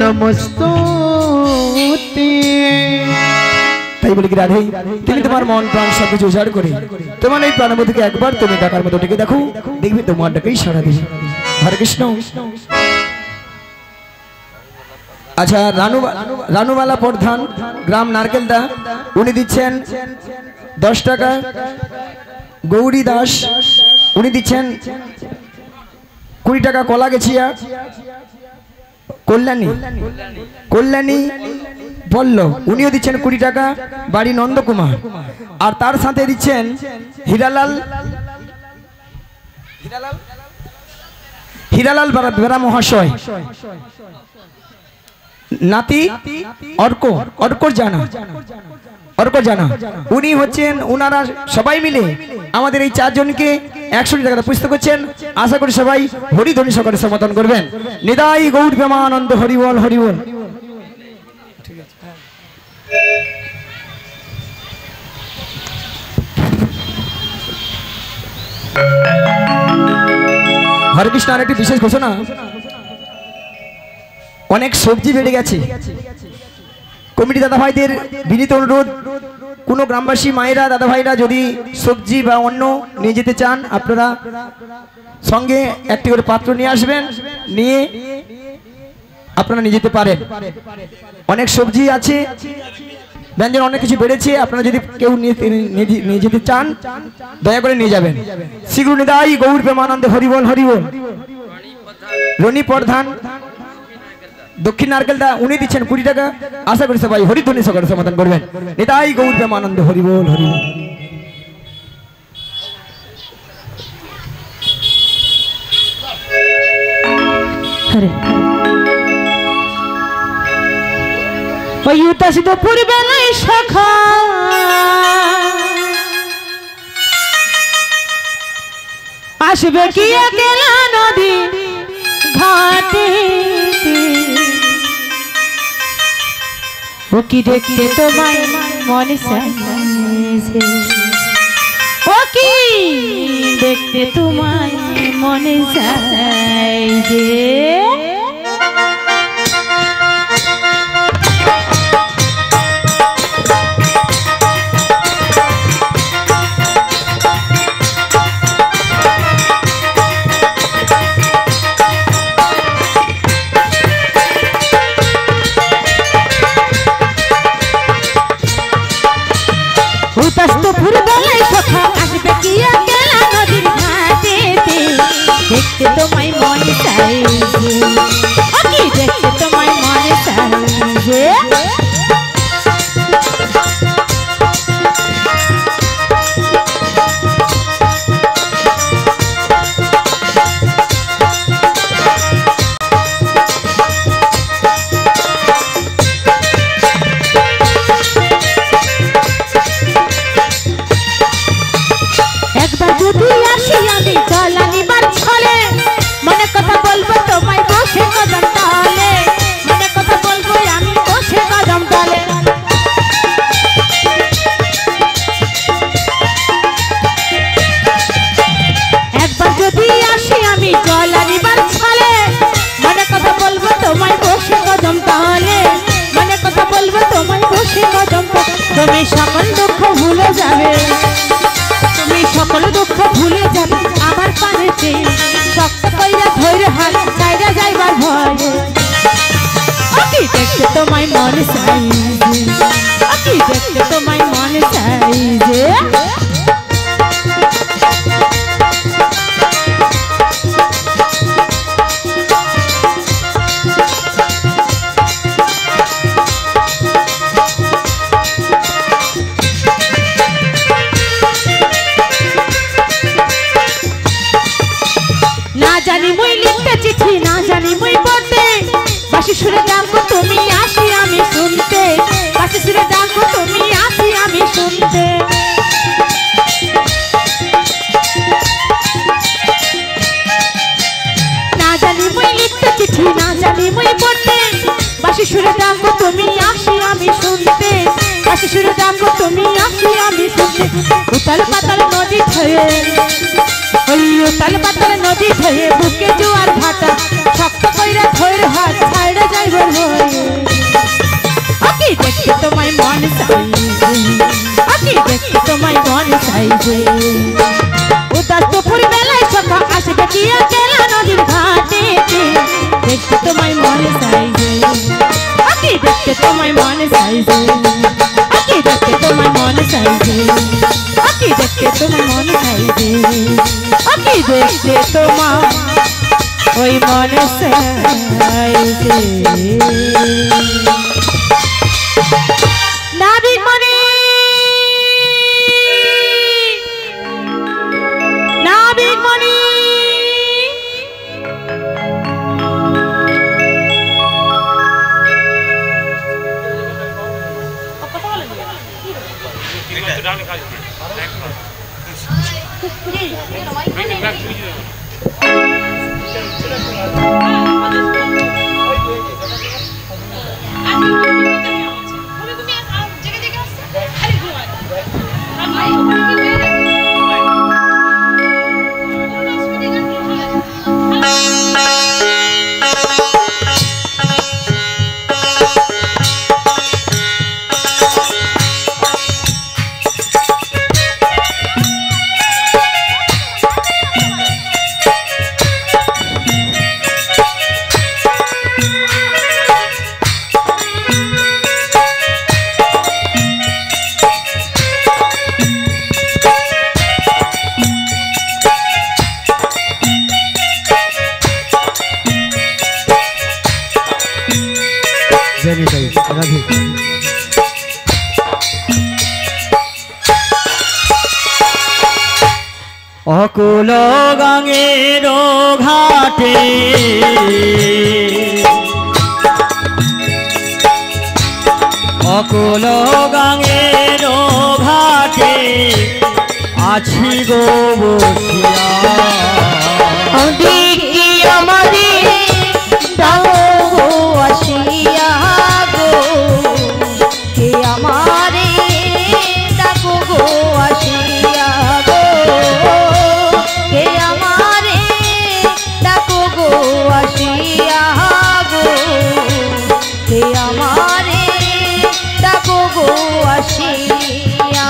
নমস্তুতে তাই বলি কি রাধে তুমি তোমার মন প্রাণ সব কিছু উজাড় করে তোমার এই প্রাণবধূকে একবার তুমি ডাকার মতো ডেকে দেখো দেখবে তোমার ডাকেই সাড়া দিবে হরে কৃষ্ণ আচ্ছা রানুবালা প্রধান গ্রাম নারকেলদা উনি দিচ্ছেন 10 টাকা গৌরী দাস উনি দিচ্ছেন 20 টাকা কলা গেছিয়া কল্যাণী বলল উনিও দিচ্ছেন 20 টাকা বাড়ি নন্দকুমার আর তার সাথে দিচ্ছেন হীরালাল বেরা মহাশয় নাতি অর্কর জানা উনি হচ্ছেন ওনারা সবাই মিলে আমাদের এই 4 জনকে 100 টাকা পুস্তক করছেন আশা করি সবাই হরিধ্বনি সহকারে সমর্থন করবেন নিদাই গৌর প্রেমানন্দ হরিবল হরিবল হরে কৃষ্ণ। আর একটি বিশেষ ঘোষণা অনেক সবজি বেড়ে গেছে। কমিটি দাদা ভাইদের বিনীত অনুরোধ, কোনো গ্রামবাসী মায়েরা দাদা ভাইরা যদি সবজি বা অন্য নিয়ে যেতে চান আপনারা সঙ্গে একটি করে পাত্র নিয়ে আসবেন, নিয়ে আপনারা নিয়ে যেতে পারেন। অনেক সবজি আছে, ব্যঞ্জন অনেক কিছু বেড়েছে, আপনারা যদি কেউ নিয়ে যেতে চান দয়া করে নিয়ে যাবেন। শীঘ্র নিদাই গৌর প্রেমানন্দে হরিবল হরিবল। রনি প্রধান দক্ষিণ নারকেলদা উনি দিচ্ছেন 20 টাকা। আশা করি সবাই হরিধ্বনি সকালে সমাধান করবেন। নিতাই গৌর প্রেমানন্দে হরিবল হরিবল। ওই উদাসিত পূর্বেলায় সখা আসবে কি একলা নদী ঘাটে, ও কি দেখতে তোমার মনে চাইছে, ও কি দেখতে তোমার মনে চাইছে। দেখতে তোমায় মনে চাইছে, ও কি দেখতে তোমায় মনে চাইছে। একবার যদি আসি আমি চলা নিবার ছলে, মনে কথা বলবো তোমায় বসে কদম তলে, মনে কথা বলবো আমি বসে কদম তলে। একবার যদি আসি আমি চলা নিবার ছলে, মনে কথা বলবো তোমায় বসে কদম তলে, মনে কথা বলবো তোমায় বসে কদম তলে। তুমি সকল দুঃখ ভুলে যাবে, তুমি সকল দুঃখ ভুলে যাবে আমার পানেতে, শক্ত কইরা ধৈর্য হাত চাইরা যাইবার ভয়ে। ও কি দেখতে তোমায় মনে চাইছে, ও কি দেখতে তোমায় মনে চাইছে। না জানি মুই লিখতে চিঠি, না জানি মুই পড়তে, বাসি সুরে ডাকো তুমি আসি আমি শুনতে, বাসি সুরে ডাকো তুমি আসি আমি শুনতে। না জানি মুই লিখতে চিঠি, না জানি মুই পড়তে, বাসি সুরে ডাকো তুমি আসি আমি শুনতে, বাসি সুরে ডাকো তুমি আসি আমি শুনতে। উতাল পাতাল নদী ছয়ে, ওই উতাল পাতাল নদী ছয়ে বুকে জোয়ার ভাটা, শক্ত কইরা ধৈর্য হাত ছাইড়া যাইবার ভয়ে। ও কি দেখতে তোমায় মনে চাইছে, ও কি দেখতে তোমায় মনে চাইছে। উদাস দুপুর বেলায় সখা আসবে কি একলা নদীর ঘাটে, দেখতে তোমায় মনে চাইছে, ও কি দেখতে তোমায় মনে চাইছে, ও কি দেখতে তোমায় মনে চাইছে, ও কি দেখতে তোমায় মনে চাইছে, ও কি দেখতে তোমার ওই মনে চাইছে। নাবিক মনে, নাবিক মনে, অকুল গাঙের ঘাটে অকুল গাঙের ঘাটে আছি গো বসিয়া দেখি আমারে ডাকো গো আসিয়া গো কে আমারে ডাকো গো আসিয়া গো কে আমারে ডাকো গো আসিয়া গো কে আমারে ডাকো গো আসিয়া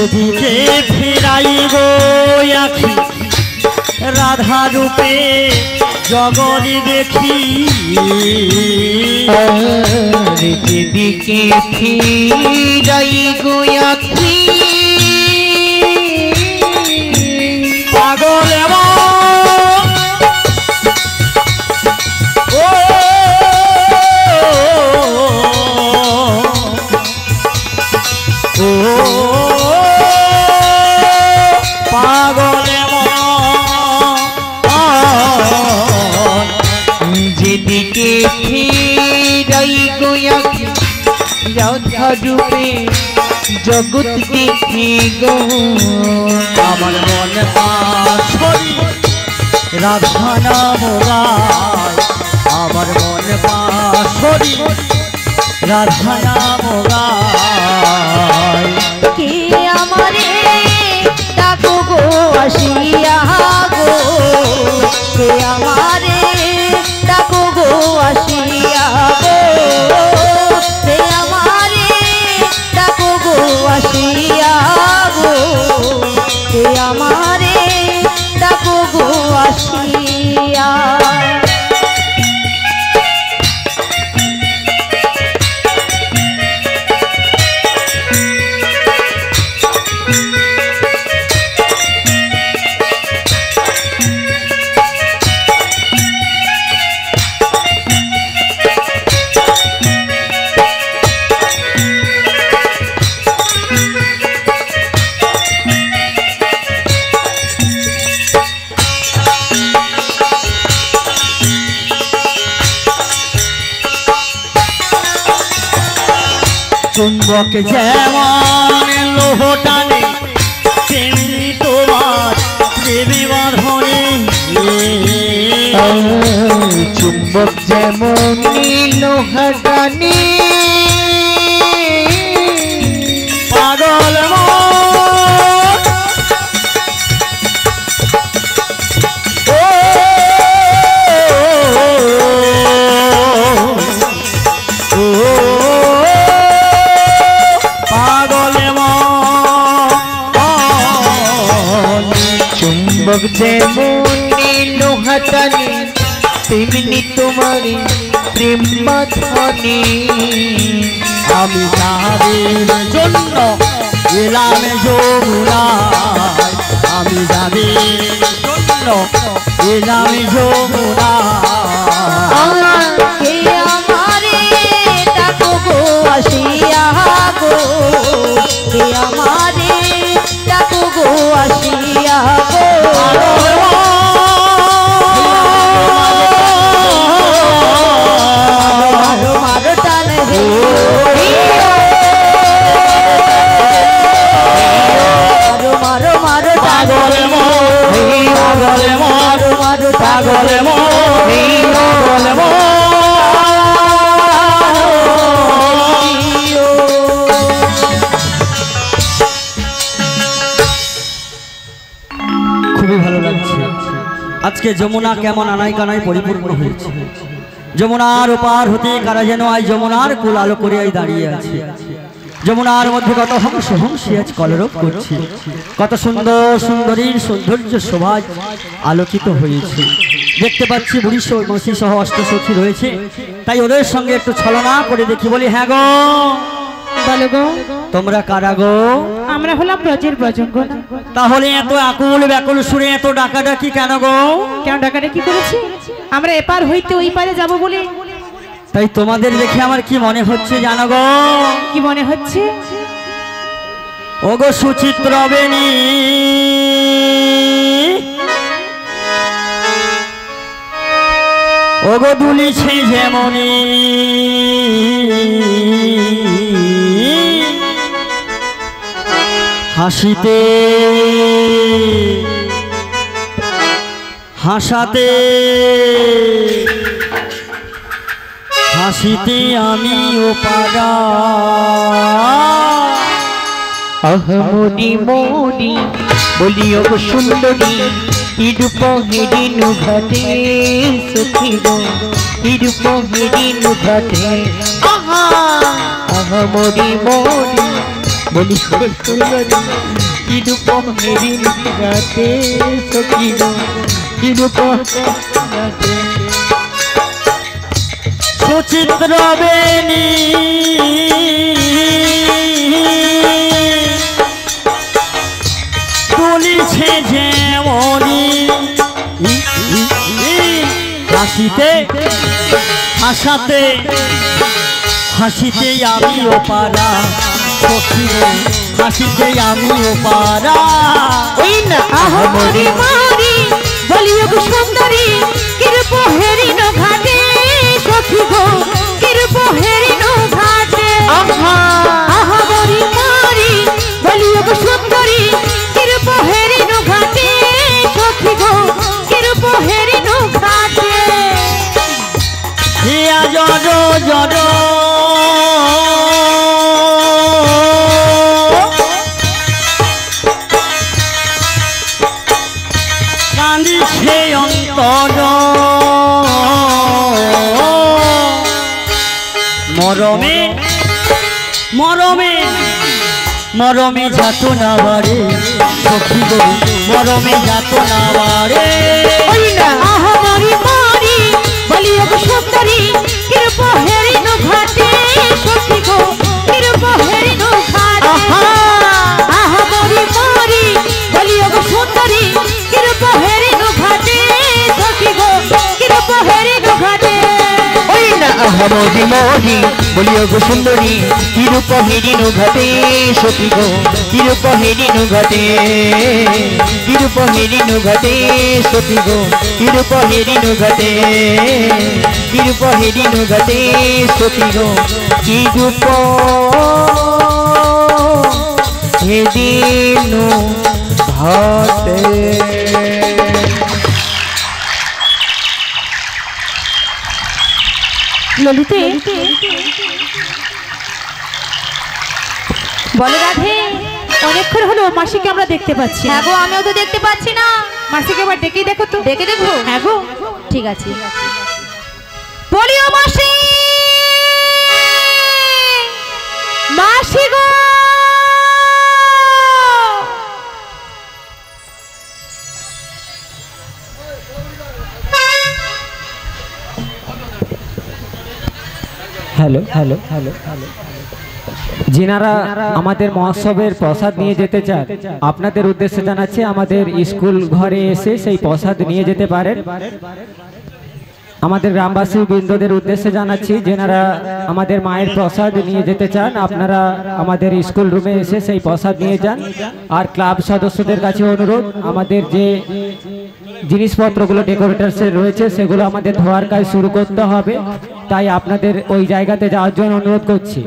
যেদিকে ফিরাই গো আখি রাধা রূপে জগৎ দেখি যেদিকে ফিরাই গো আখি পাগল পাগল যেদিকে ফিরাই গো আখি রাধা রূপে জগৎ দেখি গো আমার মনে পাশরি রাধা নাম গায় আমার মনে পাশরি রাধা নাম গায় কে আমারে ডাকো গো আসিয়া গো কে আমারে ডাকো গো আসিয়া গো কে আমারে ডাকো গো আসিয়া গো কে আমারে ডাকো গো আসিয়া চুম্বক যেমন লোহ টানে তেমনি তোমার প্রেমে বাঁধনে চুম্বক যেমন লোহা টানে পাগল চুম্বক যেমন লোহা টানে তেমনি তোমারি প্রেম বাঁধনে আমি তাদের জন্য এলাম যমুনায় আমি তাদের জন্য এলাম যমুনায় কে আমারে ডাকো গো আসিয়া গো কে আমারে ডাকো গো আসিয়া গো মারো টান হে মারো মারো পাগল মারো মারো পাগল খুবই ভালো লাগছে আজকে যমুনা কেমন আনাই কানাই পরিপূর্ণ হয়েছে যমুনার ওপার হতে কারা যেন আজ যমুনার কুল আলো করে আজ দাঁড়িয়ে আছে। যমুনার মধ্যে কত হংস হংসী আজ কলরব করছে, কত সুন্দর সুন্দরীর সৌন্দর্য শোভা আলোকিত হয়েছে। দেখতে পাচ্ছি বুড়ি মসি সহ অষ্টসখী রয়েছে, তাই ওদের সঙ্গে একটু ছলনা করে দেখি। বলি হ্যাঁ গো, বলো গো, তোমরা কারা গো? আমরা হলাম ব্রজের ব্রজঙ্গ। তাহলে এত আকুল ব্যাকুল সুরে এত ডাকাডাকি কেন গো? কেন ডাকাডাকি করেছি? আমরা এপার হইতে ওই পারে যাব বলে। তাই তোমাদের দেখে আমার কি মনে হচ্ছে জানো গো? কি মনে হচ্ছে? ওগো সুচিত্র বেনি, ওগো দুলিছে যেমনি, হাসিতে হাসাতে হাসিতে আমি ও পাগা। আহমনি মনি বলিও গো সুন্দরী, ইরূপ হেরিনু ঘাটে সখী গো, ইরূপ হেরিনু ঘাটে। আহমনি মনি বলিও গো সুন্দরী, ইরূপ হেরিনু ঘাটে সখী গো, ইরূপ ঘাটে। সুচিত্র বেনি, তুলিছে যেমনি, হাসিতে হাসাতে হাসিতে আমিও পারা, সখী গো হাসিতে আমিও পারা। ওই না আহমরি মারি বলিও গো সুন্দরী, কিরূপ হেরিন ঘাটে সখী গো, কিরূপ হেরিন ঘাটে। আহমরি মারি বলিও গো সুন্দরী, কিরূপ হেরিন ঘাটে সখী গো, কিরূপ হেরিন ঘাটে। হিয়া জড় জড় কান্দিছে অন্তর, মরমে মরমে মরমে যাত না বারে, সখী গো মরমে যাত না বারে। আহমরি মারি বলিও গো সুন্দরী, কিরূপ হেরিন ঘাটে সখী গো, কিরূপ হেরিন ঘাটে। আহমরি মারি বলিও গো সুন্দরী, কিরূপ হেরিন ঘাটে সখী গো, কিরূপ হেরিন ঘাটে। ওই না আহমরি মনি বলিও গো সুন্দরী, কিরূপ হেরিনু ঘাটে সখী গো, কিরূপ হেরিনু ঘাটে, কিরূপ হেরিনু ঘাটে সখী গো, কিরূপ হেরিনু ঘাটে, কিরূপ হেরিনু ঘাটে সখী গো, কিরূপ হেরিনু ঘাটে। ললিতে বলো রাধে, অনেকক্ষণ হলো মাসিকে আমরা দেখতে পাচ্ছি। হ্যাঁ গো, আমিও তো দেখতে পাচ্ছি না। মাসিকে একবার ডেকেই দেখো তো। দেখে দেখবো? হ্যাঁ গো। ঠিক আছে। বলিও মাসি, মাসি গো, হ্যালো হ্যালো হ্যালো হ্যালো, যিনারা আমাদের মহোৎসবের প্রসাদ নিয়ে যেতে চান আপনাদের উদ্দেশ্যে জানাচ্ছি, আমাদের স্কুল ঘরে এসে সেই প্রসাদ নিয়ে যেতে পারেন। আমাদের গ্রামবাসী বৃন্দদের উদ্দেশ্যে জানাচ্ছি, যেনারা আমাদের মায়ের প্রসাদ নিয়ে যেতে চান আপনারা আমাদের স্কুল রুমে এসে সেই প্রসাদ নিয়ে যান। আর ক্লাব সদস্যদের কাছে অনুরোধ, আমাদের যে জিনিসপত্রগুলো ডেকোরেটার্সের রয়েছে সেগুলো আমাদের ধোয়ার কাজ শুরু করতে হবে, তাই আপনাদের ওই জায়গাতে যাওয়ার জন্য অনুরোধ করছি।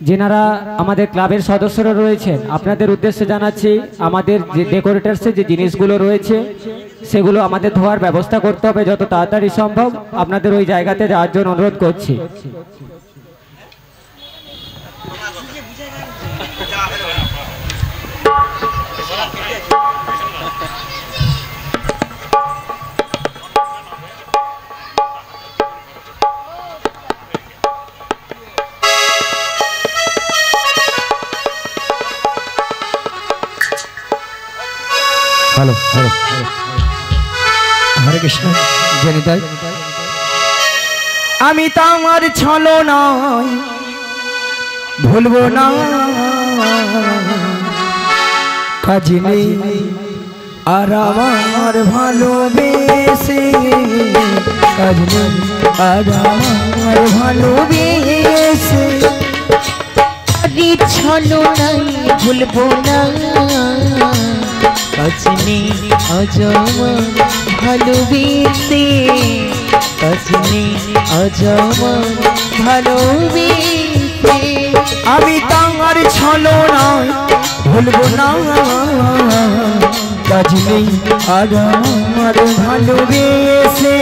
যেনারা আমাদের ক্লাবের সদস্যরা রয়েছেন আপনাদের উদ্দেশ্যে জানাচ্ছি, আমাদের যে ডেকোরেটার্সের যে জিনিসগুলো রয়েছে সেগুলো আমাদের ধোয়ার ব্যবস্থা করতে হবে যত তাড়াতাড়ি সম্ভব, আপনাদের ওই জায়গাতে যাওয়ার জন্য অনুরোধ করছি। কৃষ্ণ জনিতাই আমি তোমার ছলনায় ভুলবো না কাজ নেই আর আমার ভালোবেসে কাজ নেই আর আমার ভালোবেসে ছলনাই ভুলবো না কাজ নেই আজ আমার ভালোবেসে কাজ নেই আজ আমার ভালোবেসে আমি তোমার ছলনায় ভুলবো না কাজ নেই আর আমার ভালোবেসে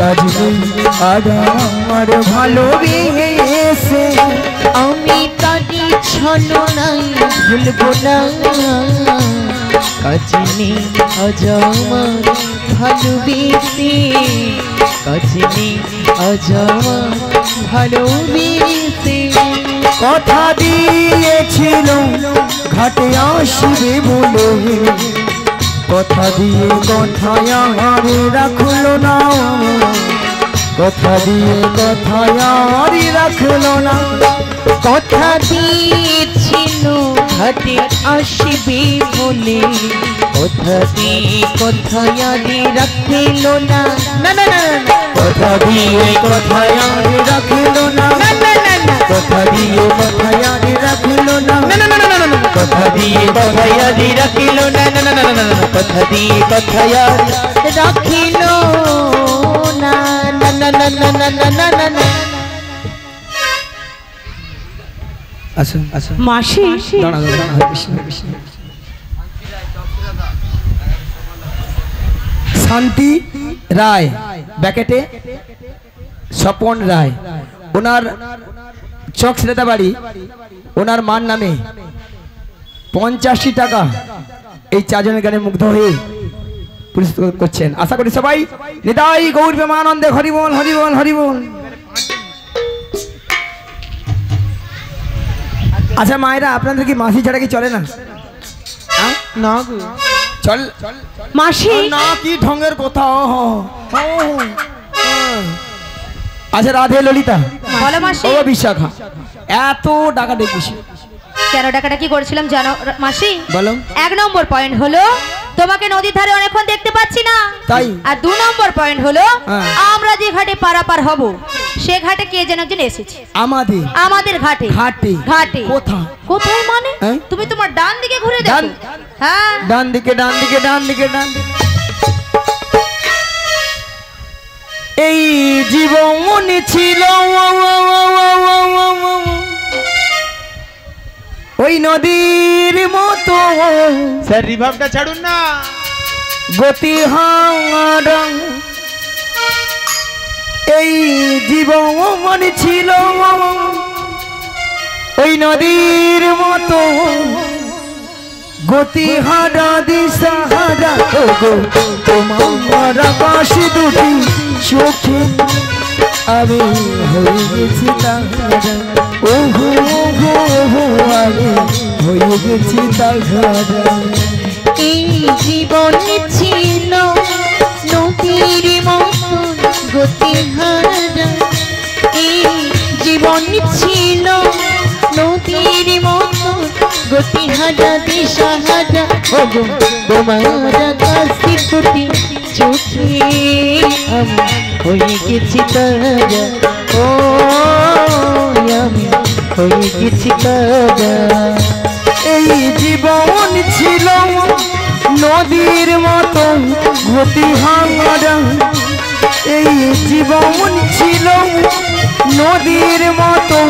কাজ নেই আর আমার ভালোবেসে আমি তারি ছলনাই ভুলবো না কাজ নেই আজ আমার ভালোবেসে কাজ নেই আজ আমার ভালোবেসে কথা দিয়েছিল ঘাটে আসবে বলে কথা দিয়ে কথায় আর রাখলো না কথা দিয়ে কথায় আর রাখলো না কথা দিয়েছিল ঘাটে আসবে বলে কথা দিয়ে কথায় আর রাখলো না না না না কথা দিয়ে কথায় আর রাখলো না কথা দিয়ে কথায় আর রাখলো না কথা দিয়ে কথায় আর রাখলো না না না না না না কথা দিয়ে কথায় আর রাখলো না না না না না না না না না না আসুন আসুন মাসি দাঁড়া দাঁড়া কৃষ্ণ কৃষ্ণ শান্তি রায় ব্যাকেটে স্বপন রায় ওনার চক শ্রেতা বাড়ি ওনার মার নামে 85 টাকা এই চারজনের গানে মুগ্ধ হয়ে পুরস্কৃত করছেন আশা করি সবাই নিতাই গৌর প্রেমানন্দে হরিবোল হরিবোল হরিবোল আচ্ছা মায়েরা আপনাদের কি মাসি ছাড়া কি চলে না না চল মাসি না কি ঢঙ্গের কথা আচ্ছা রাধে ললিতা বলো মাসি ও বিশাখা এত টাকা দেখিস কেন টাকাটা কি করেছিলাম জানো মাসি বলো 1 নম্বর পয়েন্ট হলো তোমাকে নদীর ধারে অনেকক্ষণ দেখতে পাচ্ছি না তাই আর 2 নম্বর পয়েন্ট হলো হ্যাঁ। আমরা যে ঘাটে পারাপার হব সে ঘাটে কে যেন একজন এসেছে আমাদের ঘাটে ঘাটে ঘাটে কোথায় কোথায় মানে হ্যাঁ? তুমি তোমার ডান দিকে ঘুরে দেখো ডান- হ্যাঁ ডান দিকে ডান দিকে ডান দিকে ডান দিকে এই জীবন ছিল ওই নদীর মতো স্যার রিভাবটা ছাড়ুন না গতি হারা এই জীবন ছিল ওই নদীর মতো গতি হারা দিশা হারা তোমার আকাশ দুটি চোখে আমি হয়ে গেছি তাহারা ওহো ওহো ওহো আমি হয়ে গেছি তাহারা এই জীবন ছিল নদীর মতন গতিহারা এই জীবন ছিল নদীর মতন গতিহারা দিশাহারা ওগো তোমার কাছে দুটি চোখে আমি হয়ে গেছি তারা ও আমি হয়ে গেছি তারা এই জীবন ছিল নদীর মতো গতি হারা এই জীবন ছিল নদীর মতো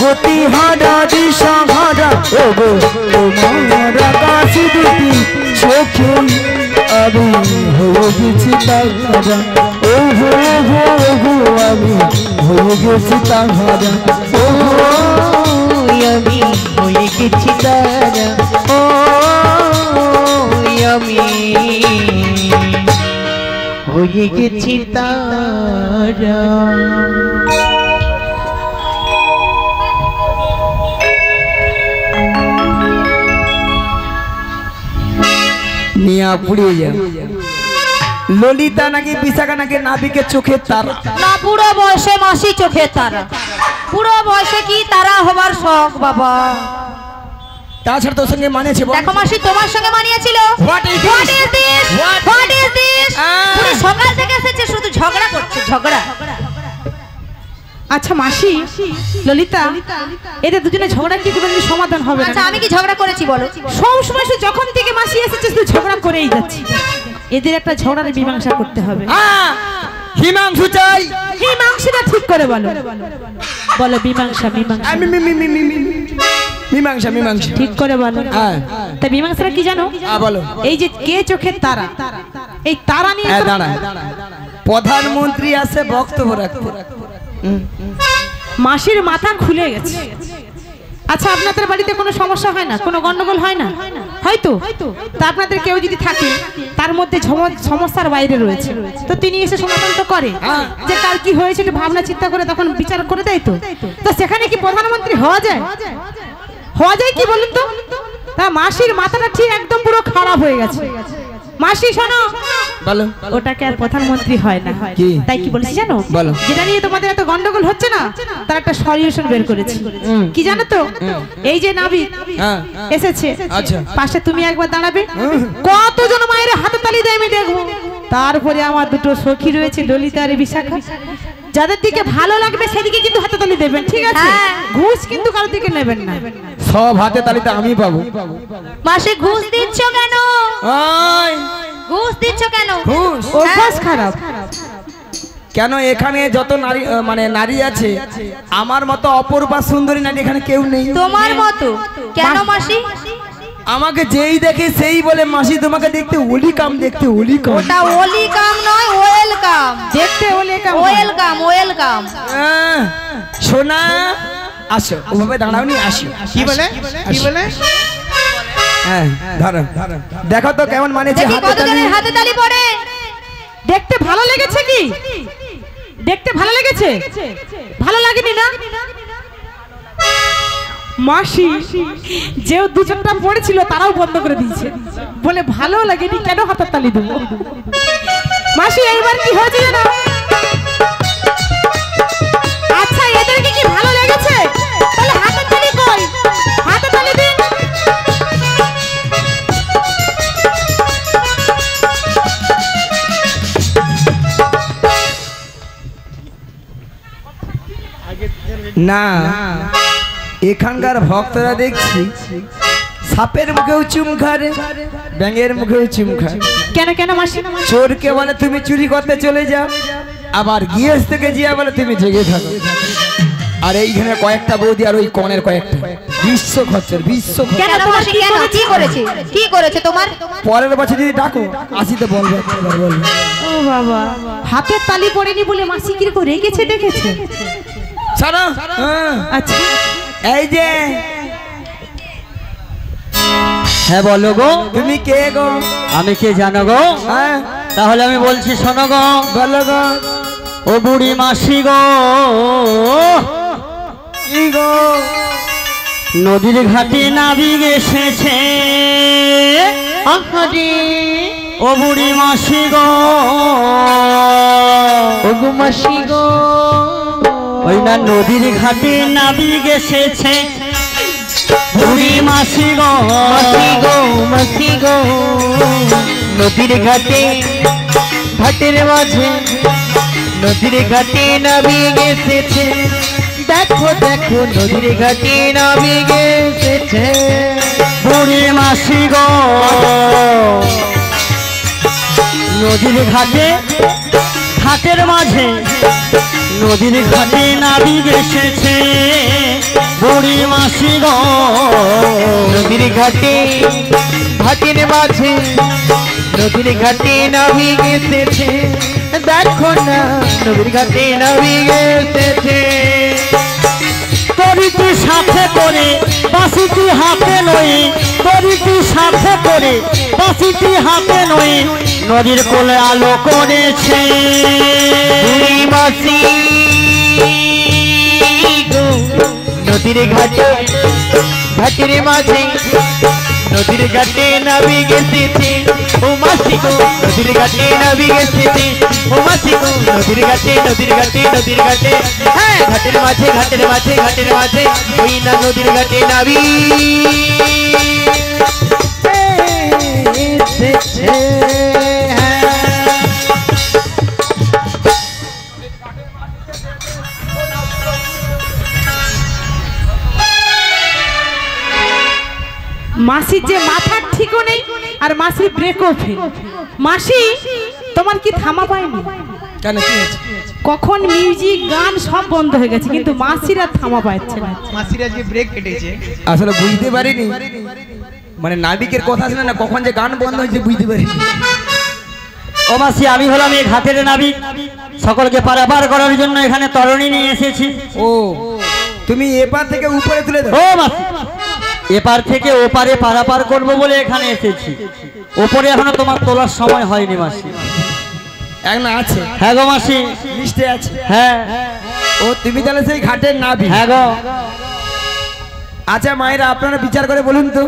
গতি হারা দিশা হারা ওগো তোমার আকাশ দুটি চোখে আমি হয়ে গেছি তাহারা ওহো ওহো ওহো আমি হয়ে গেছি তাহারা ওহো আমি হয়ে গেছি তারা ও আমি হয়ে গেছি তারা নিয়া পুড়িয়ে যা ললিতা নাকি বিশাখা নাকি নাবিকের চোখের তারা। না, বুড়ো বয়সে মাসি চোখের তারা। বুড়ো বয়সে কি তারা হবার শখ বাবা? তাছাড়া তোর সঙ্গে মানিয়েছে বল? দেখো মাসি, তোমার সঙ্গে মানিয়েছিল। What is this? What is this? What is this? পুরো সকাল থেকে এসেছে শুধু ঝগড়া করছে, ঝগড়া। আচ্ছা মাসি, ললিতা, এদের দুজনে ঝগড়া কি কোনোদিন সমাধান হবে না? আচ্ছা আমি কি ঝগড়া করেছি বলো? সব সময় শুধু যখন থেকে মাসি এসেছে শুধু ঝগড়া করেই যাচ্ছে। এদের একটা ঝগড়ার মীমাংসা করতে হবে। হিমাংশু চাই। মীমাংসাটা ঠিক করে বলো, বলো মীমাংসা। মীমাংসা মীমাংসা ঠিক করে বলো। তা মীমাংসাটা কি জানো? বলো। এই যে কে চোখের তারা, এই তারা নিয়ে দাঁড়া, প্রধানমন্ত্রী আসে বক্তব্য রাখতে। মাসির মাথা খুলে গেছে। আচ্ছা আপনাদের বাড়িতে কোনো সমস্যা হয় না, কোনো গন্ডগোল হয় না? হয়তো। তা আপনাদের কেউ যদি থাকে তার মধ্যে সমস্যার বাইরে রয়েছে, তো তিনি এসে সমাধান তো করে যে কার কি হয়েছে একটু ভাবনা চিন্তা করে তখন বিচার করে দেয়। তো সেখানে কি প্রধানমন্ত্রী হওয়া যায়? হওয়া যায় কি বলুন তো? তা মাসির মাথাটা ঠিক একদম পুরো খারাপ হয়ে গেছে। মাসি শোনো, বলো। ওটাকে আর প্রধানমন্ত্রী হয় না। তাই কি বলছি জানো? বলো। যেটা নিয়ে তোমাদের এত গন্ডগোল হচ্ছে না, তার একটা সলিউশন বের করেছি। কি জানো তো? এই যে নাবিক এসেছে, পাশে তুমি একবার দাঁড়াবে, কতজন মায়ের হাতে তালি দেয় আমি দেখবো। তারপরে আমার দুটো সখী রয়েছে, ললিতা আর বিশাখা, যাদের দিকে ভালো লাগবে সেদিকে কিন্তু হাতে তালি দেবেন, ঠিক আছে? ঘুষ কিন্তু কারোর দিকে নেবেন না। সব হাতে তালিতে আমি পাবো। মাসি ঘুষ দিচ্ছ কেন? ঘুষ দিচ্ছ কেন? ঘুষ অভ্যাস খারাপ। কেন? এখানে যত নারী মানে নারী আছে, আমার মতো অপরূপা সুন্দরী নারী এখানে কেউ নেই। তোমার মতো কেন মাসি? আমাকে যেই দেখে সেই বলে মাসি তোমাকে দেখতে ওলি কাম, দেখতে ওলি কাম। ওটা ওলি কাম নয়, ওয়েল কাম। দেখতে ওলি কাম, ওয়েল কাম, ওয়েল কাম। সোনা আসো, ওভাবে দাঁড়াও নি, আসো। কি বলে? কি বলে? হ্যাঁ ধরো, দেখো তো কেমন মানেছে হাতে তালি। কতজনের হাতে তালি পড়ে? দেখতে ভালো লেগেছে কি? দেখতে ভালো লেগেছে? ভালো লাগেনি না? মাসি যেও দু চারটা পড়েছিল তারাও বন্ধ করে দিয়েছে, বলে ভালো লাগেনি কেন হাতের তালি দেবো। মাসি এইবার কি হয়েছে জানো? আচ্ছা এদেরকে কি ভালো লেগেছে? তাহলে হাতের তালি কই? হাতের তালি দিন। না, এখানকার ভক্তরা দেখছি সাপের মুখেও চুম খারে, ব্যাঙের মুখেও চুম খায়। কেন কেন মাসি? চোরকে বলে তুমি চুরি করতে চলে যাও, আবার গিয়েস থেকে জিয়া বলে তুমি জেগে থাকো। আর এইখানে কয়েকটা বৌদি আর ওই কনের কয়েকটা বিশ্ব খরচের বিশ্ব। কেন মাসি? কেন? কি করেছে? কি করেছে তোমার? পরের বছর যদি ডাকো আসিতে বলবে। ও বাবা, হাতের তালি পড়েনি বলে মাসি কিরকম রেগেছে দেখেছে। ছাড়ো। আচ্ছা এই যে, হ্যাঁ বলো গো। তুমি কে গো? আমি কে জানো গো? তাহলে আমি বলছি শোনো গো। বলো গো। ও বুড়ি মাসি গো, কি গো? নদীর ঘাটে নাবিক এসেছে। ও বুড়ি মাসি গো, ও গো মাসি গো, ওই না নদীর ঘাটে নাবিক এসেছে। বুড়ি মাসি গো, মাসি গো, মাসি গো, নদীর ঘাটে, ঘাটের মাঝে, নদীর ঘাটে নাবিক এসেছে। দেখো দেখো নদীর ঘাটে নাবিক এসেছে। বুড়ি মাসি গো, নদীর ঘাটে, ঘাটের মাঝে, নদীর ঘাটে নাবিক এসেছে। বুড়ি মাসি গো, নদীর ঘাটে, ঘাটের মাঝে, নদীর ঘাটে নাবিক এসেছে। দেখো না নদীর ঘাটে নাবিক এসেছে। তরিটি সাথে করে বাসিটি হাতে নই, তরিটি সাথে করে বাসিটি হাতে নই, নদীর কোলে আলো করেছে। বুড়ি মাসি গো, নদীর ঘাটে, ঘাটের মাঝে, নদীর ঘাটে নাবিক এসেছে ও মাসি গো নদীর ঘাটে নাবিক এসেছে ও মাসি গো নদীর ঘাটে হ্যাঁ ঘাটের মাঝে ওই না নদীর ঘাটে নাবিক এসেছে মাসির যে মাথার ঠিকও নেই আর মাসির ব্রেকও ফেল। মাসি তোমার কি থামা পায়নি? কেন কি হয়েছে? কখন মিউজিক গান সব বন্ধ হয়ে গেছে কিন্তু মাসির আর থামা পাচ্ছে না। মাসির আজকে ব্রেক কেটেছে। আসলে বুঝতে পারিনি, মানে নাবিকের কথা ছিল না, কখন যে গান বন্ধ হয়েছে বুঝতে পারিনি। ও মাসি, আমি হলাম এই ঘাটের নাবিক, সকলকে পারাপার করার জন্য এখানে তরণী নিয়ে এসেছি। ও তুমি এপার থেকে উপরে তুলে দাও। ও মাসি, এপার থেকে ওপারে পারাপার করবো বলে এখানে এসেছি। ওপরে এখনো তোমার তোলার সময় হয়নি মাসি। এখন আছে? হ্যাঁ গো মাসি, লিস্টে আছে। হ্যাঁ। ও তুমি তাহলে সেই ঘাটের নাবিক? হ্যাঁ গো। আচ্ছা মায়েরা, আপনারা বিচার করে বলুন তো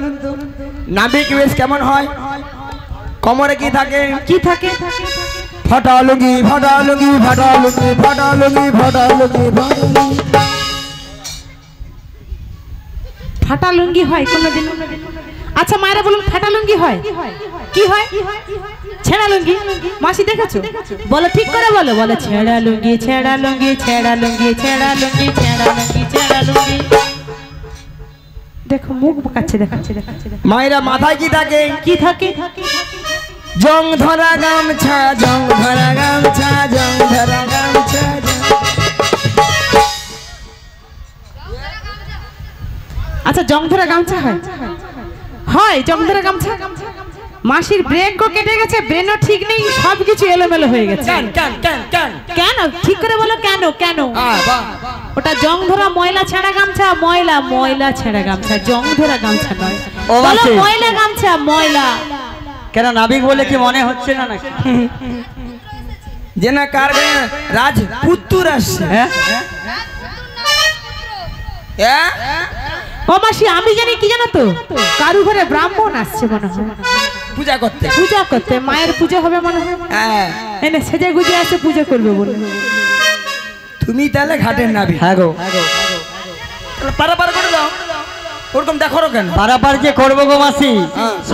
নাবিক বেশ কেমন হয়? কোমরে কি থাকে? কি থাকে? ফাটা লুঙ্গি, ফাটা লুঙ্গি, ফাটা লুঙ্গি, ফাটা লুঙ্গি, ফাটা লুঙ্গি, ফাটা লুঙ্গি হয় কোনোদিন? আচ্ছা মায়েরা বলুন, ফাটা লুঙ্গি হয় কি হয়? ছেঁড়া লুঙ্গি। মাসি দেখেছো? বলো ঠিক করে বলো। বলো ছেঁড়া লুঙ্গি, ছেঁড়া লুঙ্গি, ছেঁড়া লুঙ্গি, ছেঁড়া লুঙ্গি, ছেঁড়া লুঙ্গি, ছেঁড়া লুঙ্গি। দেখো মুখ দেখাচ্ছে। মায়েরা মাথায় কি থাকে? কি থাকে? জং ধরা গামছা, জং ধরা গামছা, জং ধরা গামছা। আচ্ছা জং ধরা গামছা হয়? হয় জং ধরা গামছা। মাসির ব্রেকও কেটে গেছে, ব্রেনও ঠিক নেই, সবকিছু এলোমেলো হয়ে গেছে। কেন? ঠিক করে বলো কেন? কেন? ওটা জং ধরা ময়লা ছেঁড়া গামছা, ময়লা ছেঁড়া গামছা, জং ধরা গামছা নয়। বলো ময়লা গামছা, ময়লা। কেন নাবিক বলে কি মনে হচ্ছে না নাকি? যে না কার রাজপুত্র আসছে। হ্যাঁ ও মাসি, আমি জানি কি জানো তো, কারু ঘরে ব্রাহ্মণ আসছে মনে হয় পূজা করতে। মায়ের পূজা হবে মনে হয়। এনে সেজে গুজে আসে পূজা করবে বলে। তুমি তাহলে ঘাটের নাবিক? হ্যাঁ গো। পারাপার করে দাও। ওরকম দেখো কেন? পারাপার যে করবো গো মাসি,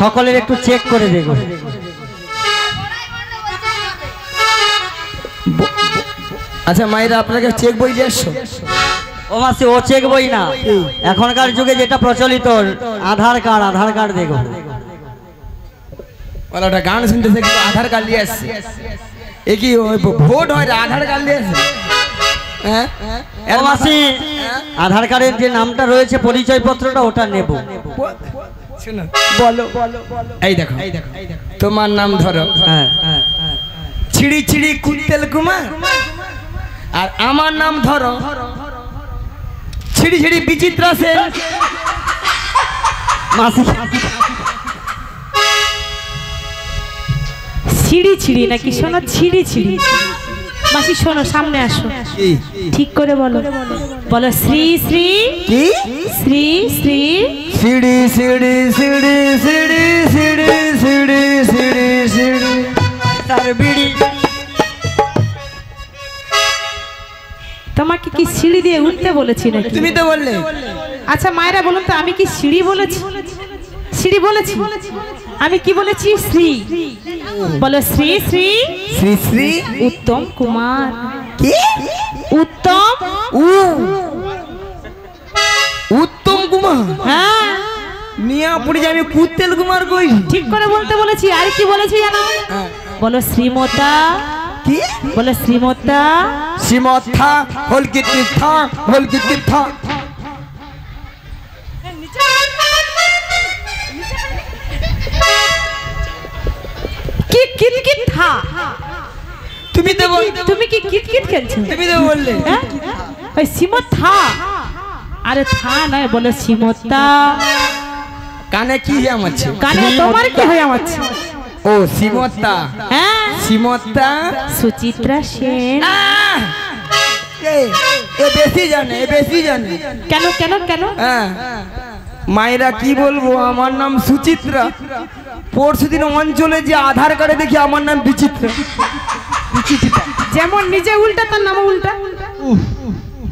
সকলের একটু চেক করে দেখো। আচ্ছা মায়েরা, আপনাকে চেক বই দিয়ে আসছো? ও মাসি, ও চেক বই না, এখনকার যুগে যেটা প্রচলিত আধার কার্ড দেখো। ওটা গান শুনতেছে কিন্তু আধার কার্ড নিয়ে আসছে। এ কি ভোট হয়? আধার কার্ড নিয়ে আসছে? ও মাসি, আধার কার্ডের যে নামটা রয়েছে, পরিচয় পত্রটা ওটা নেব। বলো। এই দেখো, তোমার নাম ধরো। ছিড়ি ছিড়ি কুত্তেল কুমার। আর আমার নাম ধরো ছিড়ি ছিড়ি বিচিত্রা সেন। মাসি ছিড়ি নাকি? শোনো ছিড়ি। মাসি শোনো, সামনে আসো, ঠিক করে বলো। বলো শ্রী শ্রী কি? শ্রী শ্রী সিড়ি সিড়ি সিড়ি সিড়ি সিড়ি সিড়ি সিড়ি সিড়ি তার বিড়ি। তোমাকে কি সিঁড়ি দিয়ে উঠতে বলেছি নাকি? তুমি তো বললে। আচ্ছা মায়েরা বলুন তো, আমি কি সিঁড়ি বলেছি? সিঁড়ি বলেছি? আমি কি বলেছি? শ্রী। বলো শ্রী শ্রী শ্রী শ্রী উত্তম কুমার। কি? উত্তম কুমার? হ্যাঁ। মিয়া পড়ে যে আমি কুত্তেল কুমার কই? ঠিক করে বলতে বলেছি। আর কি বলেছি জানো? বলো শ্রীমতা। কি? বলো শ্রীমতা। শ্রীমতা হলকি তীর্থা, হলকি তীর্থা। কি কিটকিট থা? তুমি তো তুমি কি কিটকিট খেলছো? তুমি তো বললে। ওই শ্রীমতা। আরে থা নয়, বলো শ্রীমতা। কানে কি আমাচ্ছে? কানে তোমার কি হয়ে আমাচ্ছে? ও শ্রীমতা। হ্যাঁ, শ্রীমতা সুচিত্রা সেন। এ বেশি জানে। কেন কেন কেন? মায়েরা কি বলবো, আমার নাম সুচিত্রা। পরশুদিন অঞ্চলে যে আধার কার্ডে দেখি আমার নাম বিচিত্রা। যেমন নিজে উল্টা তার নাম উল্টা।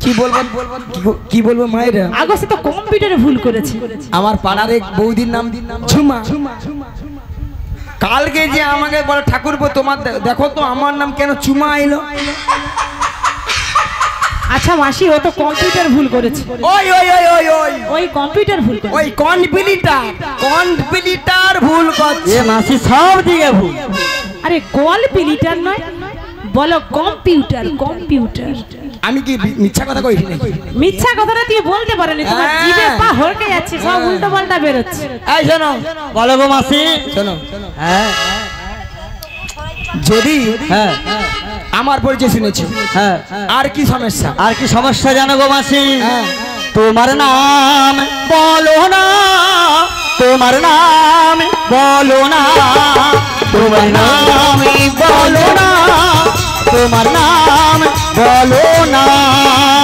কি বলবো কি বলবো মায়েরা, আগে সে তো কম্পিউটারে ভুল করেছে। আমার পাড়ার এক বৌদির নাম ঝুমা। কালকে যে আমাকে বলে ঠাকুরপো তোমার দেখো তো আমার নাম কেন চুমা এলো। আচ্ছা মাসি, ও তো কম্পিউটার ভুল করেছে। ওই ওই ওই ওই ওই ওই কম্পিউটার ভুল করেছে। ওই কম্পিউটার ভুল করছে। এ মাসি সব দিকে ভুল। আরে কম্পিউটার নয়, বলো কম্পিউটার। কম্পিউটার। আমি কি মিথ্যা কথা কইছি নাকি? মিথ্যা কথাটা তুই বলতে পারেনি, তোমার জিভে পা হড়কে যাচ্ছে, সব উল্টো পাল্টা বেরোচ্ছে। এই শোনো, বলো গো মাসি। শোনো, হ্যাঁ যদি হ্যাঁ আমার পরিচয় শুনেছি, হ্যাঁ আর কি সমস্যা? আর কি সমস্যা জানো গো মাসি? হ্যাঁ। তোমার নাম বলো না, তোমার নাম বলো না, তোমার নাম বলো না, তোমার নাম বলো না,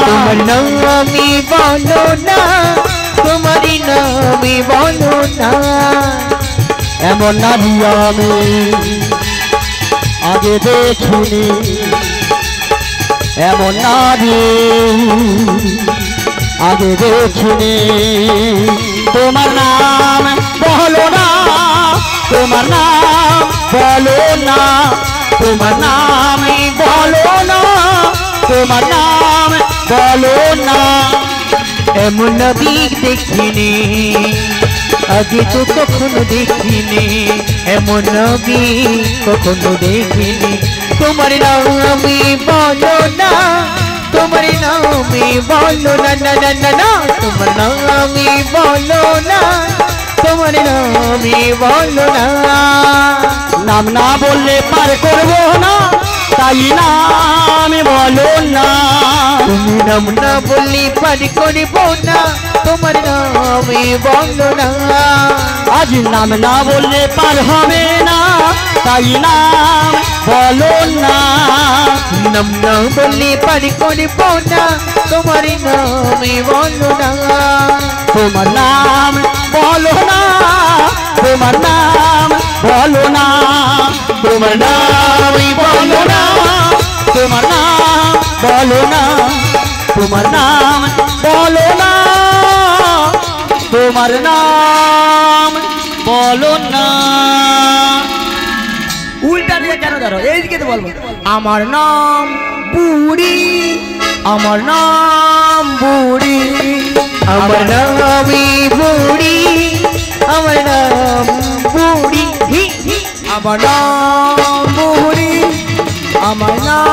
তোমার নামই বলো না, তোমারই নামই বলো না। এমন নারী আমি আগে দেখিনি, এমন নারী আগে দেখিনি। তোমার নাম বলো না, তোমার নাম বলো না, তোমার নাম বলো না, তোমার নাম বলো না। এমন নবী দেখিনি, আগে তো কখনো দেখিনি, এমন নবী কখনো দেখিনি। তোমার নামই বলো না, তোমার নামই বলো না, না না না না, তোমার নামই বলো না, তোমার নামই বলো না। নাম না বললে পার করবো না, তাই নাম বলো না। তুমি নাম না বললে পারি করিব না, তোমার নামই বলো না। আজ নাম না বললে পার হবে না, তাই নাম বলো না। নাম না বললে পারি করিব না, তোমার নামই বলো না। তোমার নাম বলো না, তোমার নাম বলো না, তোমার নামই বলো না, তোমার নাম বলো না, তোমার নাম বলো না, তোমার নাম বলো না। উল্টা দিয়ে কেন ধরো? এইদিকে তো বলবো আমার নাম বুড়ি, আমার নাম বুড়ি, আমার নামই বুড়ি, আমার নাম বুড়ি, হি হি। আমার নাম বুড়ি, আমার নাম।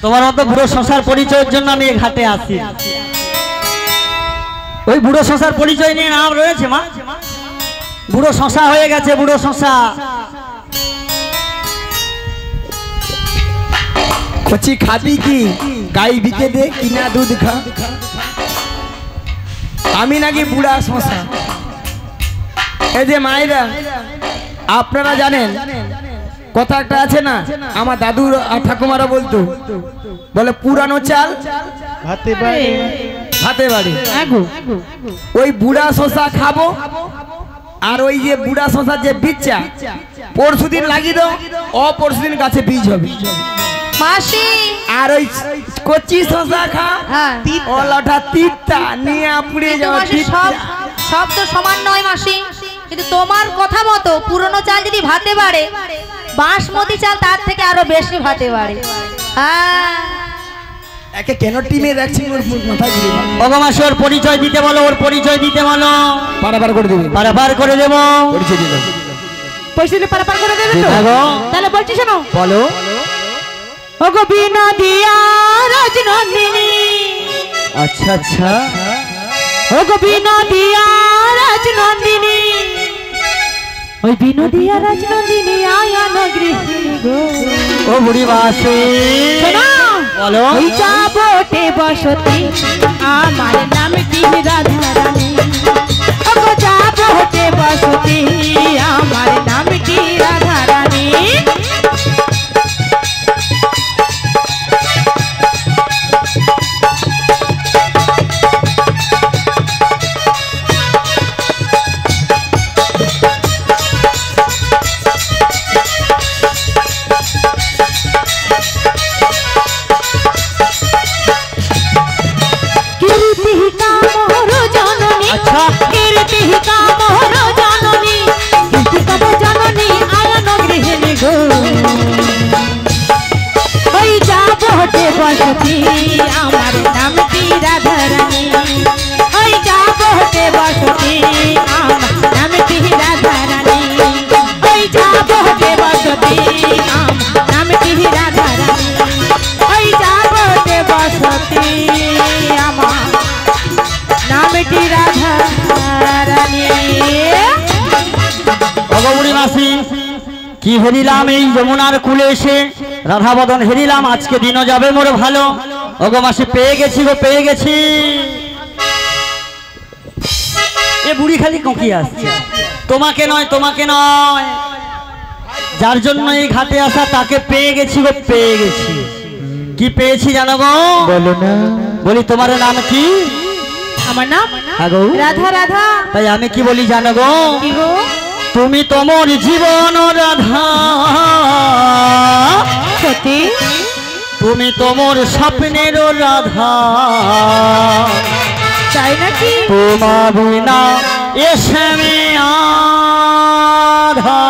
তোমার মতো বুড়ো সংসার পরিচয়ের জন্য আমি এই ঘাটে আসি। ওই বুড়ো সংসার পরিচয় নিয়ে নাম রয়েছে মা, বুড়ো সংসা হয়ে গেছে, বুড়ো সংসা। কচি খাবি কি? গাই বিকে দে কিনা দুধ খা। আমি নাকি বুড়া শশা। এই যে মায়েরা, আপনারা জানেন কথা একটা আছে না, আমার দাদুর আর ঠাকুমারা বলতো, বলে পুরানো চাল হাতে বাড়ি, হাতে বাড়ি। ওই বুড়া শশা খাবো, আর ওই যে বুড়া শশার যে বীজটা পরশুদিন লাগিয়ে দাও, অপরশুদিন গাছে বীজ হবে। মাসি, আর ওই কচি শশা খা, হ্যাঁ, ও লটা তিতা নিয়ে পুড়ে কিন্তু যাওয়া। মাসি সব সব তো সমান নয় মাসি, কিন্তু তোমার কথা মতো পুরনো চাল যদি ভাতে বাড়ে, বাসমতি চাল তার থেকে আরো বেশি ভাতে বাড়ে। হ্যাঁ, একে কেন টিমে রাখছেন ওর মাথায় দিয়ে? ভগবান ওর পরিচয় দিতে বলো, ওর পরিচয় দিতে বলো। পারাবার করে দেবে, পারাবার করে দেবো। পরিচয় দিল, পয়সা দিলে পারাপার করে দেবে তো? দেবো। তাহলে বলছি শোনো, বলো। ওগো বিনোদিয়া রাজনন্দিনী, আচ্ছা আচ্ছা, ওগো বিনোদিয়া রাজনন্দিনী, ওই বিনোদিয়া রাজনন্দিনী আয়ান গৃহিণী গো। ও বুড়ি বাসে শোনো, বলো। ওই চাবটে বসতি আমার নাম কি রাধা রানী, ওগো চাবটে বসতি আমার নাম কি রাধা রানী। বসতি আমার নামটি রাধারানী ওই যাবো তে বসতি আমার নামটি রাধারানী ওই যাবো তে বসতি আমার নামটি রাধারানী ওই যাবো তে বসতি আমার নামটি রাধারানী। ভগবতী মাসি কি হেরিলাম এই যমুনার কুলে এসে, রাধাবদন হেরিলাম, আজকে দিনও যাবে মোর ভালো। ওগো মাসি পেয়ে গেছি গো, পেয়ে গেছি। এ বুড়ি খালি কোঁকি আসছে, তোমাকে নয়, তোমাকে নয়, যার জন্য এই ঘাটে আসা তাকে পেয়ে গেছি গো, পেয়ে গেছি। কি পেয়েছি জানো গো? বলো না। বলি তোমার নাম কি? আমার নাম হ্যাঁ গো রাধা। রাধা তাই আমি কি বলি জানো গো? কি গো? তুমি তোমার জীবন রাধা, সত্যি তুমি তোমার স্বপ্নের রাধা, তাই নাকি? তোমার বিনা এসে আমি আধা।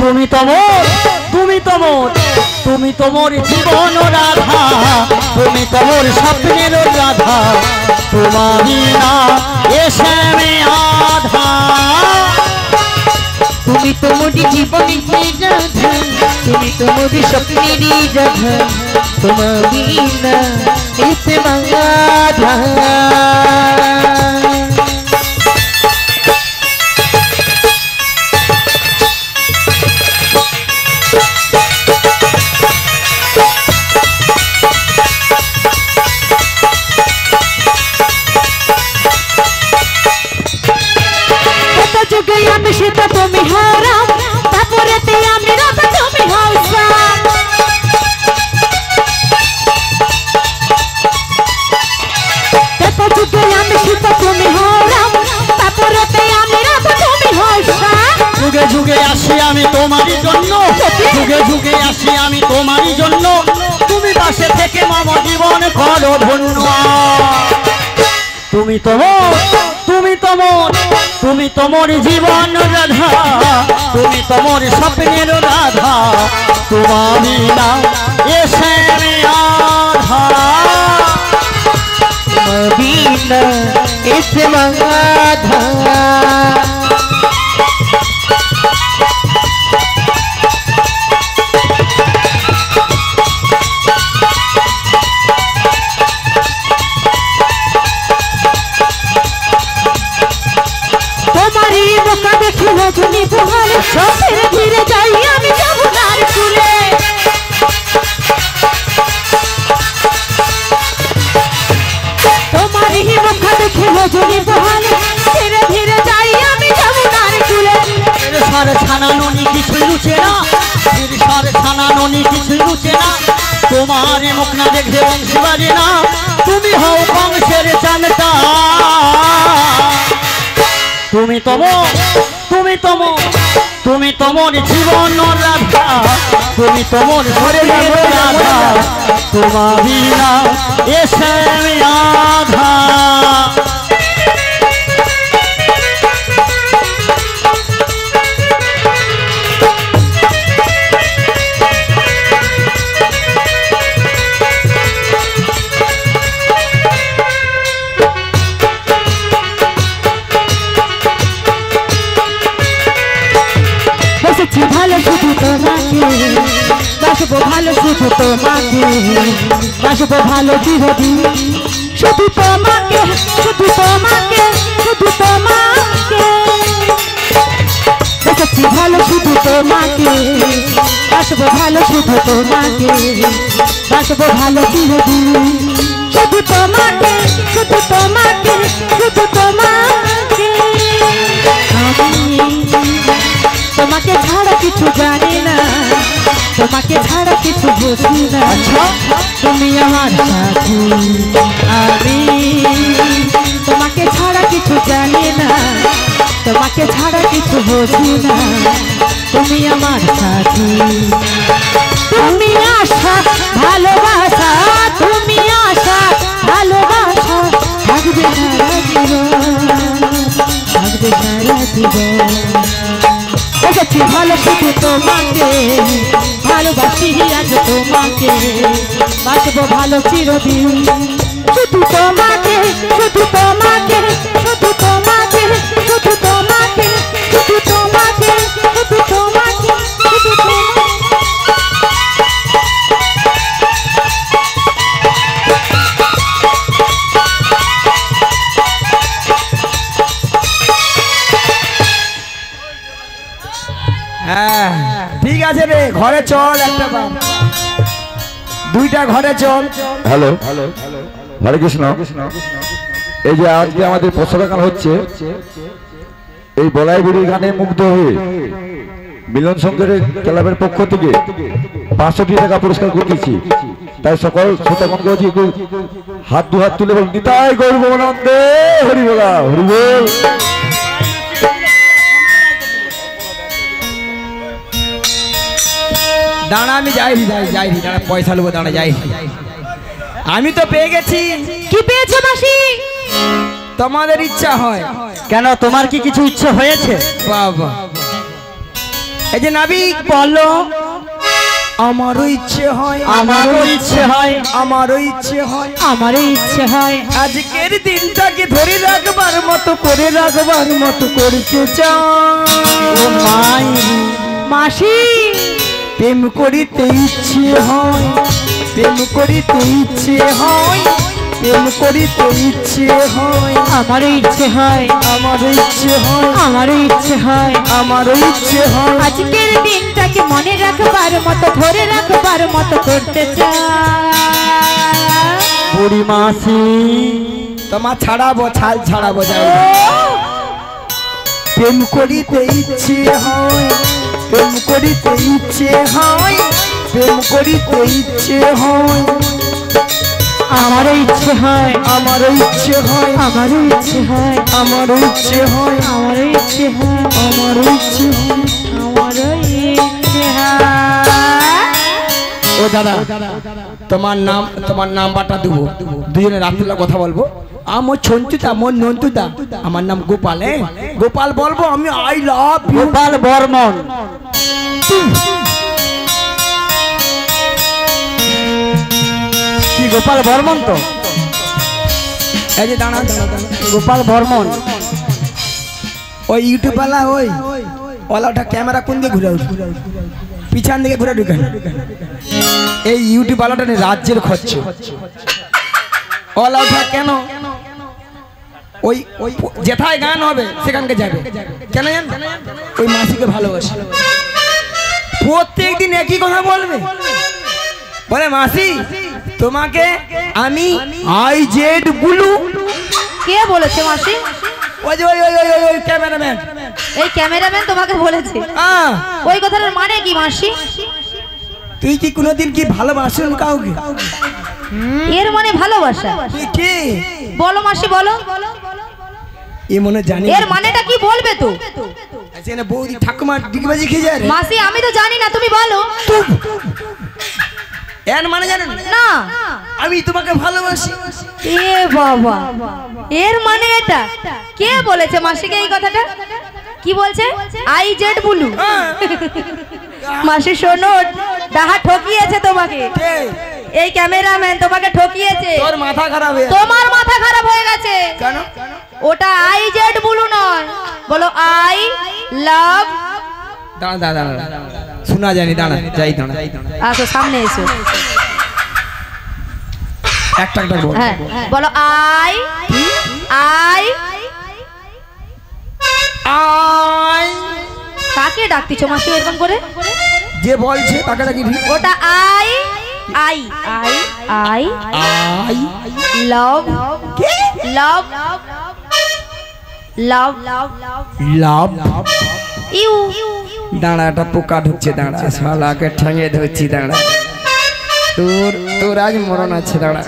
তুমি তোমার, তুমি তোমার, তুমি তোমার জীবন রাধা, তুমি তোমার স্বপ্নের রাধা, তোমারই না এসে আমি আধা। তুমি তোমার জীবনের রাধা, তুমি তোমার স্বপ্নেরই রাধা, তোমার বিনা এসে বাধা। যুগে আমি সেটা তুমি হারাম, তারপরেতে আমি রাধা তুমি হাও শ্যাম। যুগে আমি সেটা তুমি হারাম, তারপরেতে আমি রাধা তুমি হাও শ্যাম। যুগে যুগে আসি আমি তোমারই জন্য, যুগে যুগে আসি আমি তোমারই জন্য, তুমি পাশে থেকে মম জীবন করো ধন্য। তুমি তোমার, তুমি তোমার, তুমি তোমার জীবন রাধা, তুমি তোমার স্বপ্নের রাধা, তোমারই না এসে আমি আধা। তোমার বিনা এসে বাধা। তোমারই বোকা দেখি রজনী পোহালে, ধীরে ধীরে যাই আমি যমুনার কুলে। তোমারই বোকা দেখি রজনী পোহালে, ধীরে ধীরে যাই আমি যমুনার কুলে। সারে ছানা ননি কিছুই লুচে না, সারে ছানা ননি কিছুই লুচে না, তোমার মুখ না দেখে বংশী বাজে না, তুমি হও বংশের চানটা। তুমি তোমার, তুমি তোমার, তুমি তোমার জীবন রাধা, তুমি তোমার স্বপ্নের রাধা, তোমারই না এসে আমি আধা। বসেছি ভালো শুধু তোমাকে, বাসবো ভালো শুধু তোমাকে, বাসবো ভালো চিরদিন শুধু তোমাকে, শুধু তোমাকে, শুধু তোমাকে। বসেছি ভালো শুধু তোমাকে, বাসবো ভালো শুধু তোমাকে, বাসবো ভালো চিরদিন শুধু তোমাকে, শুধু তোমাকে, শুধু তোমাকে। তোমাকে ছাড়া কিছু জানি না, তোমাকে ছাড়া কিছু বুঝি না। তুমি আমার সাথী, আমি তোমাকে ছাড়া কিছু জানি না, তোমাকে ছাড়া কিছু বুঝি না, তুমি আমার সাথী, তুমি আশা ভালোবাসা, তুমি আশা ভালোবাসা, থাকবে সারা জীবন, থাকবে সারা জীবন। এসেছি ভালো শুধু তোমাকে, ভালোবাসি আজ তোমাকে, বাঁচবো ভালো চিরদিন, শুধু তোমাকে, শুধু তোমাকে, শুধু তোমাকে, শুধু তোমাকে, শুধু তোমাকে, শুধু তোমাকে, শুধু তোমাকে। হ্যাঁ ঠিক আছে রে, ঘরে চল, একটা দুইটা ঘরে চল। হ্যালো, হরে কৃষ্ণ। এই যে আজকে আমাদের পোশাকাল হচ্ছে, এই বলাই বুড়ির গানে মুগ্ধ হয়ে মিলন সংঘের ক্লাবের পক্ষ থেকে 500 টাকা পুরস্কার করতেছি। তাই সকল শ্রোতাগণ বলছি একটু হাত দু হাত তুলে বল, নিতাই গৌর আনন্দে হরি বলা, হরি বল। দাঁড়া, আমি যাই দাঁড়া, পয়সা নেবো, দাঁড়া যাই। আমি তো পেয়ে গেছি। কি পেয়েছো মাসি? তোমাদের ইচ্ছা হয় কেন, তোমার কি কিছু ইচ্ছে হয়েছে? বাবা, এই যে নাবিক বলো। আমারও ইচ্ছে হয়, আমারও ইচ্ছে হয়, আমারও ইচ্ছে হয়, আমারও ইচ্ছে হয়, আজকের দিনটাকে ধরে রাখবার মতো করে রাখবার মতো করতে চাই। ও মাই মাসি প্রেম করিতে ইচ্ছে হয়, প্রেম করিতে ইচ্ছে হয়, প্রেম করিতে ইচ্ছে হয়, আমারও ইচ্ছে হয়, আমারও ইচ্ছে হয়, আমারও ইচ্ছে হয়, আমারও ইচ্ছে হয়, আজকের দিনটাকে মনে রাখবার মতো ধরে রাখবার মতো করতে চাই। বুড়ি মাসি তোমার ছাড়াবো, ছাল ছাড়াবো, যাই। প্রেম করিতে ইচ্ছে হয়, প্রেম করিতে ইচ্ছে হয়, প্রেম করিতে ইচ্ছে হয়, আমারও ইচ্ছে হয়, আমারও ইচ্ছে হয়, আমারও ইচ্ছে হয়, আমারও ইচ্ছে হয়, আমারও ইচ্ছে হয়, আমারও ইচ্ছে হয়। আমারও ইচ্ছে হয়। ও দাদা, তোমার নাম্বারটা দেবো, দুজনে রাত্রিবেলা কথা বলবো। আমার ছন্তুতা, আমার নন্তুতা, আমার নাম গোপাল। গোপাল বলবো আমি, আই লাভ গোপাল বর্মন। কি গোপাল বর্মন? তো এই যে দাঁড়া, গোপাল বর্মন ওই ইউটিউব ওয়ালা, ওই ওটা ক্যামেরা কোন দিকে ঘুরে উঠে, পিছন দিকে ঘুরে ঢুকে। এই ইউটিউব ওয়ালাটা রাজ্যের খরচ। ওটা কেন, ওই ওই যেথায় গান হবে সেখানকে যাবে, কেন জান? ওই মাসিকে ভালোবাসে, প্রত্যেক দিন একই কথা বলবে, বলে মাসি তোমাকে আমি আইজেড ব্লু। কে বলেছে মাসি? ওই যে ওই ক্যামেরাম্যান। এই ক্যামেরাম্যান তোমাকে বলেছে? ওই কথাটার মানে কি মাসি? তুই কি কোনোদিন কি ভালোবাসেন কাউকে? এর মানে ভালোবাসা? তুই কি বলো মাসি, বলো। এ মনে জানি, এর মানেটা কি বলবে তো? এখানে বৌদি ঠাকুমা ডিগবাজি খেয়ে যায়। মাসি আমি তো জানি না, তুমি বলো। এর মানে জানেন না? আমি তোমাকে ভালোবাসি। এ বাবা, এর মানে এটা? কে বলেছে মাসিকে এই কথাটা? কি বলছে? IZ blue. মাসি শোনো, ডাহা ঠকিয়েছে তোমাকে। এই ক্যামেরাম্যান তোমাকে ঠকিয়েছে। তোর মাথা খারাপ হয়ে, তোমার মাথা খারাপ হয়ে গেছে। কেন? ওটা আইজেড ব্লু নয়, বলো আই লাভ। দাঁড়া শোনা জানি, দাঁড়া যাই, দাঁড়া আসো সামনে এসো। একটা বল। হ্যাঁ বলো আই আই আই। কাকে ডাকতিছো মাসি এরকম করে? যে বলছে তাকে ডাকি। ওটা I I I I I love. কি লাভ লাভ লাভ? ইউ। দাঁড়া, একটা পোকা ঢুকছে, দাঁড়া শালাকে ঠেঙে ধরছি, দাঁড়া। তোর আজ মরণ আছে, দাঁড়া।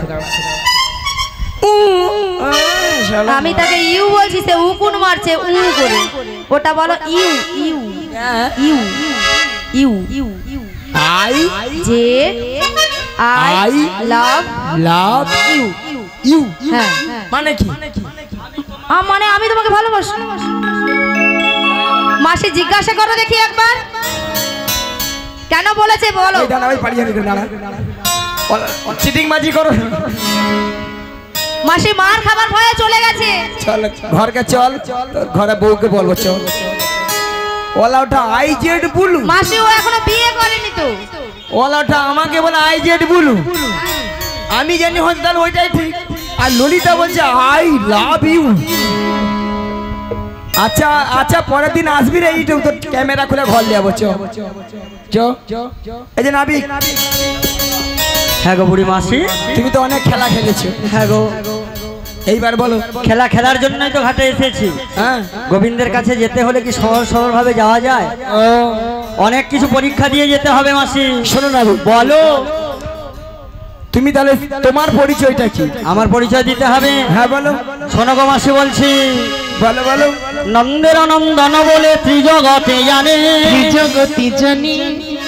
আমি তাকে ইউ বলছি, সে উকুন মারছে উ করে। ওটা বলো you you you you you I J I love love you you. হ্যাঁ মানে কি? মানে আমি তোমাকে ভালোবাসি। মাসি জিজ্ঞাসা করো দেখি একবার, কেন বলেছে বলো। দাঁড়া ভাই, পারি জানি দাঁড়া, চিটিং বাজি করো। মাসি মার খাবার ভয়ে চলে গেছে। চল ঘরকে চল, তোর ঘরে বউকে বলবো চল। ওলা ওটা আই জেড বুলু। মাসি ও এখনো বিয়ে করেনি তো। ওলা ওটা আমাকে বলে আই জেড বুলু, আমি জানি হন্তাল ওইটাই ঠিক। আর ললিতা বলছে আই লাভ ইউ। আচ্ছা আচ্ছা, পরের দিন আসবি রে, এই তো ক্যামেরা খুলে ঘর যাবো। চ এই যে নাবি। হ্যাঁ গো বুড়ি মাসি, তুমি তো অনেক খেলা খেলেছো। হ্যাঁ গো, এইবার বলো। খেলা খেলার জন্যই তো ঘাটে এসেছি। হ্যাঁ, গোবিন্দের কাছে যেতে হলে কি সহজ সরল ভাবে যাওয়া যায়? অনেক কিছু পরীক্ষা দিয়ে যেতে হবে মাসি। শোনো না, বলো। তুমি তাহলে তোমার পরিচয়টা কি? আমার পরিচয় দিতে হবে। হ্যাঁ বলো। শোনো গো মাসি, বলছি বলো বলো। নন্দের নন্দন বলে ত্রিজগতে জানে, ত্রিজগতি জানি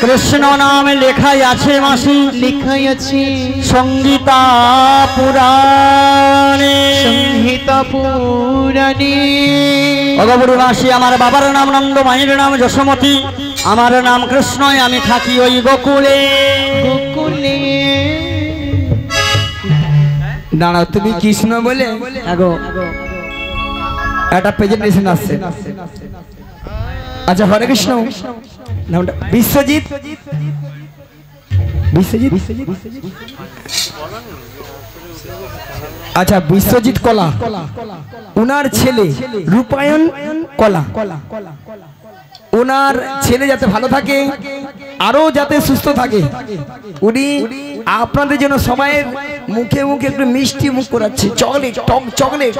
কৃষ্ণ নামে লেখাই আছে মাসি, লেখাই আছে সংগীতা পুরাণে। সংহিতা পুরাণে। অগবুড়ি মাসি, আমার বাবার নাম নন্দ, মায়ের নাম যশোমতী, আমার নাম কৃষ্ণ, আমি থাকি ওই গোকুলে। গোকুলে। দাঁড়াও, তুমি কৃষ্ণ বলে আগো একটা প্রেজেন্টেশন আসছে। আচ্ছা, হরে কৃষ্ণ। নামটা বিশ্বজিৎ। বিশ্বজিৎ আচ্ছা, বিশ্বজিৎ কলা, উনার ছেলে রূপায়ণ কলা। ওনার ছেলে যাতে ভালো থাকে, আরো যাতে সুস্থ থাকে, উনি আপনাদের জন্য সবাইয়ের মুখে মুখে একটু মিষ্টি মুখ করাচ্ছে, চকলেট, টক চকলেট।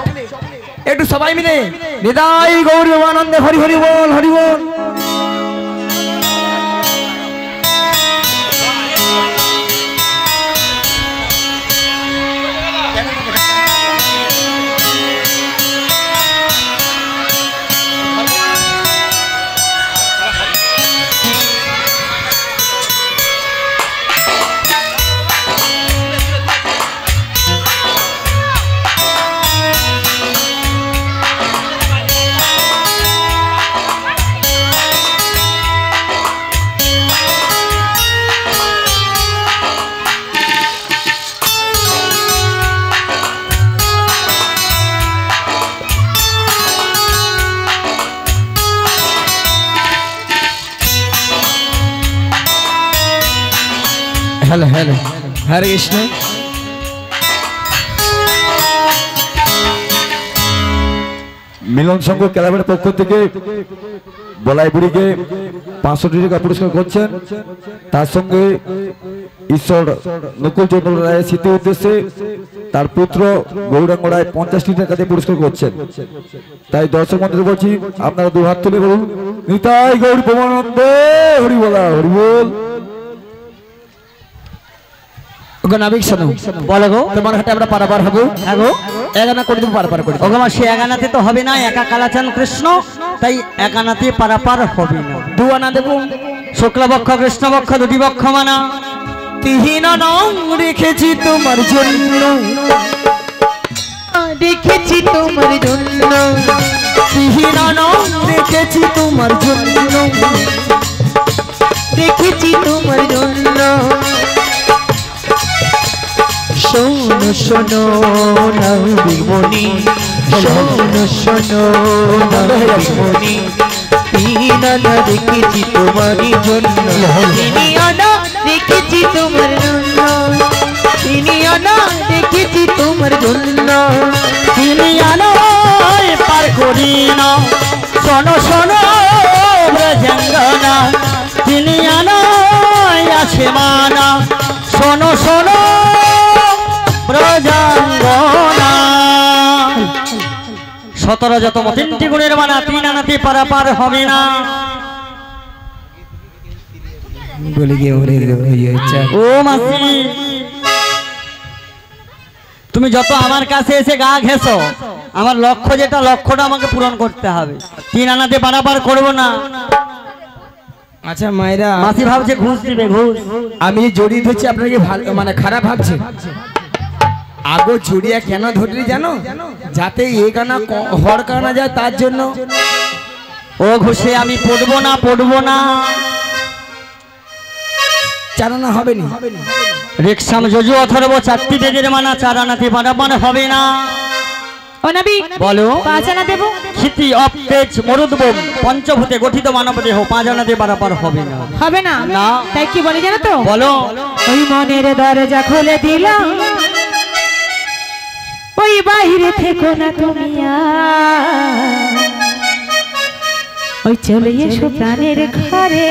একটু সবাই মিলে নিতাই গৌর আনন্দে হরি হরি বল, হরি বল। হ্যালো হ্যালো, হরে কৃষ্ণ। মিলন সংঘ ক্লাবের পক্ষ থেকে বলাই বুড়িকে 500 টাকা পুরস্কার করছেন। তার সঙ্গে ঈশ্বর নকুল চন্দ্র রায়ের স্মৃতি উদ্দেশ্যে তার পুত্র গৌরাঙ্গ রায় 50 টাকা দিয়ে পুরস্কার করছেন। তাই দর্শক মন্ডলী বলছি, আপনারা দু হাত তুলে বলুন নিতাই গৌর প্রেমানন্দে হরি বলা, হরি বল। বলো গো, তোমার হাতে আমরা পারাপার হবো। হ্যাঁ গো, এগানা করে দেবো, পারাপার করে দেবো। ওগো মাসি, একানাতে তো হবে না, একা কালাচান কৃষ্ণ, তাই একানাতে পারাপার হবে না। দু আনা দেবো। শুক্লপক্ষ কৃষ্ণপক্ষ দুটি পক্ষ মানা। তিহিনা নাম রেখেছি তোমার জন্য, রেখেছি তোমার জন্য। তিহিনা নাম রেখেছি তোমার জন্য, রেখেছি তোমার জন্য। শোনো শোনো নবীমণি, শোনো শোনো নবীমণি, তিন আনা রেখেছি তোমার জন্য। তিনি আনা রেখেছি তোমার জন্য, তিনি আনা রেখেছি তোমার জন্য। তিনি আলোয় পার করি না, শোনো শোনো ব্রজাঙ্গনা, তিনি আলোয় আছে মানা, শোনো শোনো ব্রজাঙ্গনা। 17 যতম 3টি গুণের মানা, 3 আনাতে পারাপার হবে না। বলে গিয়ে ও মাসি, তুমি যত আমার কাছে এসে গা ঘেঁষো, আমার লক্ষ্য যেটা, লক্ষ্যটা আমাকে পূরণ করতে হবে। 3 আনাতে পারাপার করবো না। আচ্ছা মায়েরা, মাসি ভাবছে ঘুষ দিবে, ঘুষ। আমি জড়িয়ে ধরছি আপনাকে ভালো মানে খারাপ ভাবছে? আগো জড়িয়া কেন ধরলি জানো? যাতে এ গানা হর কানা যায় তার জন্য। ও ঘুষে আমি পড়বো না, পড়বো না। চারানা হবে না। রিক্সাম যজু অথর্ব 4টি বেদের মানা, 4 আনাতে পারাপার হবে না। ও নবী বলো। 5 আনা দেব। ক্ষিতি অপ তেজ মরুদ্বম পঞ্চভূতে গঠিত মানব দেহ 5 আনাতে পারাপার হবে না। হবে না? না। তাই কি বলি জানো তো? বলো। ওই মনের দরজা খুলে দিলাম, ওই বাইরে থেকো না তুমি আর, ওই চলে এসো প্রাণের ঘরে।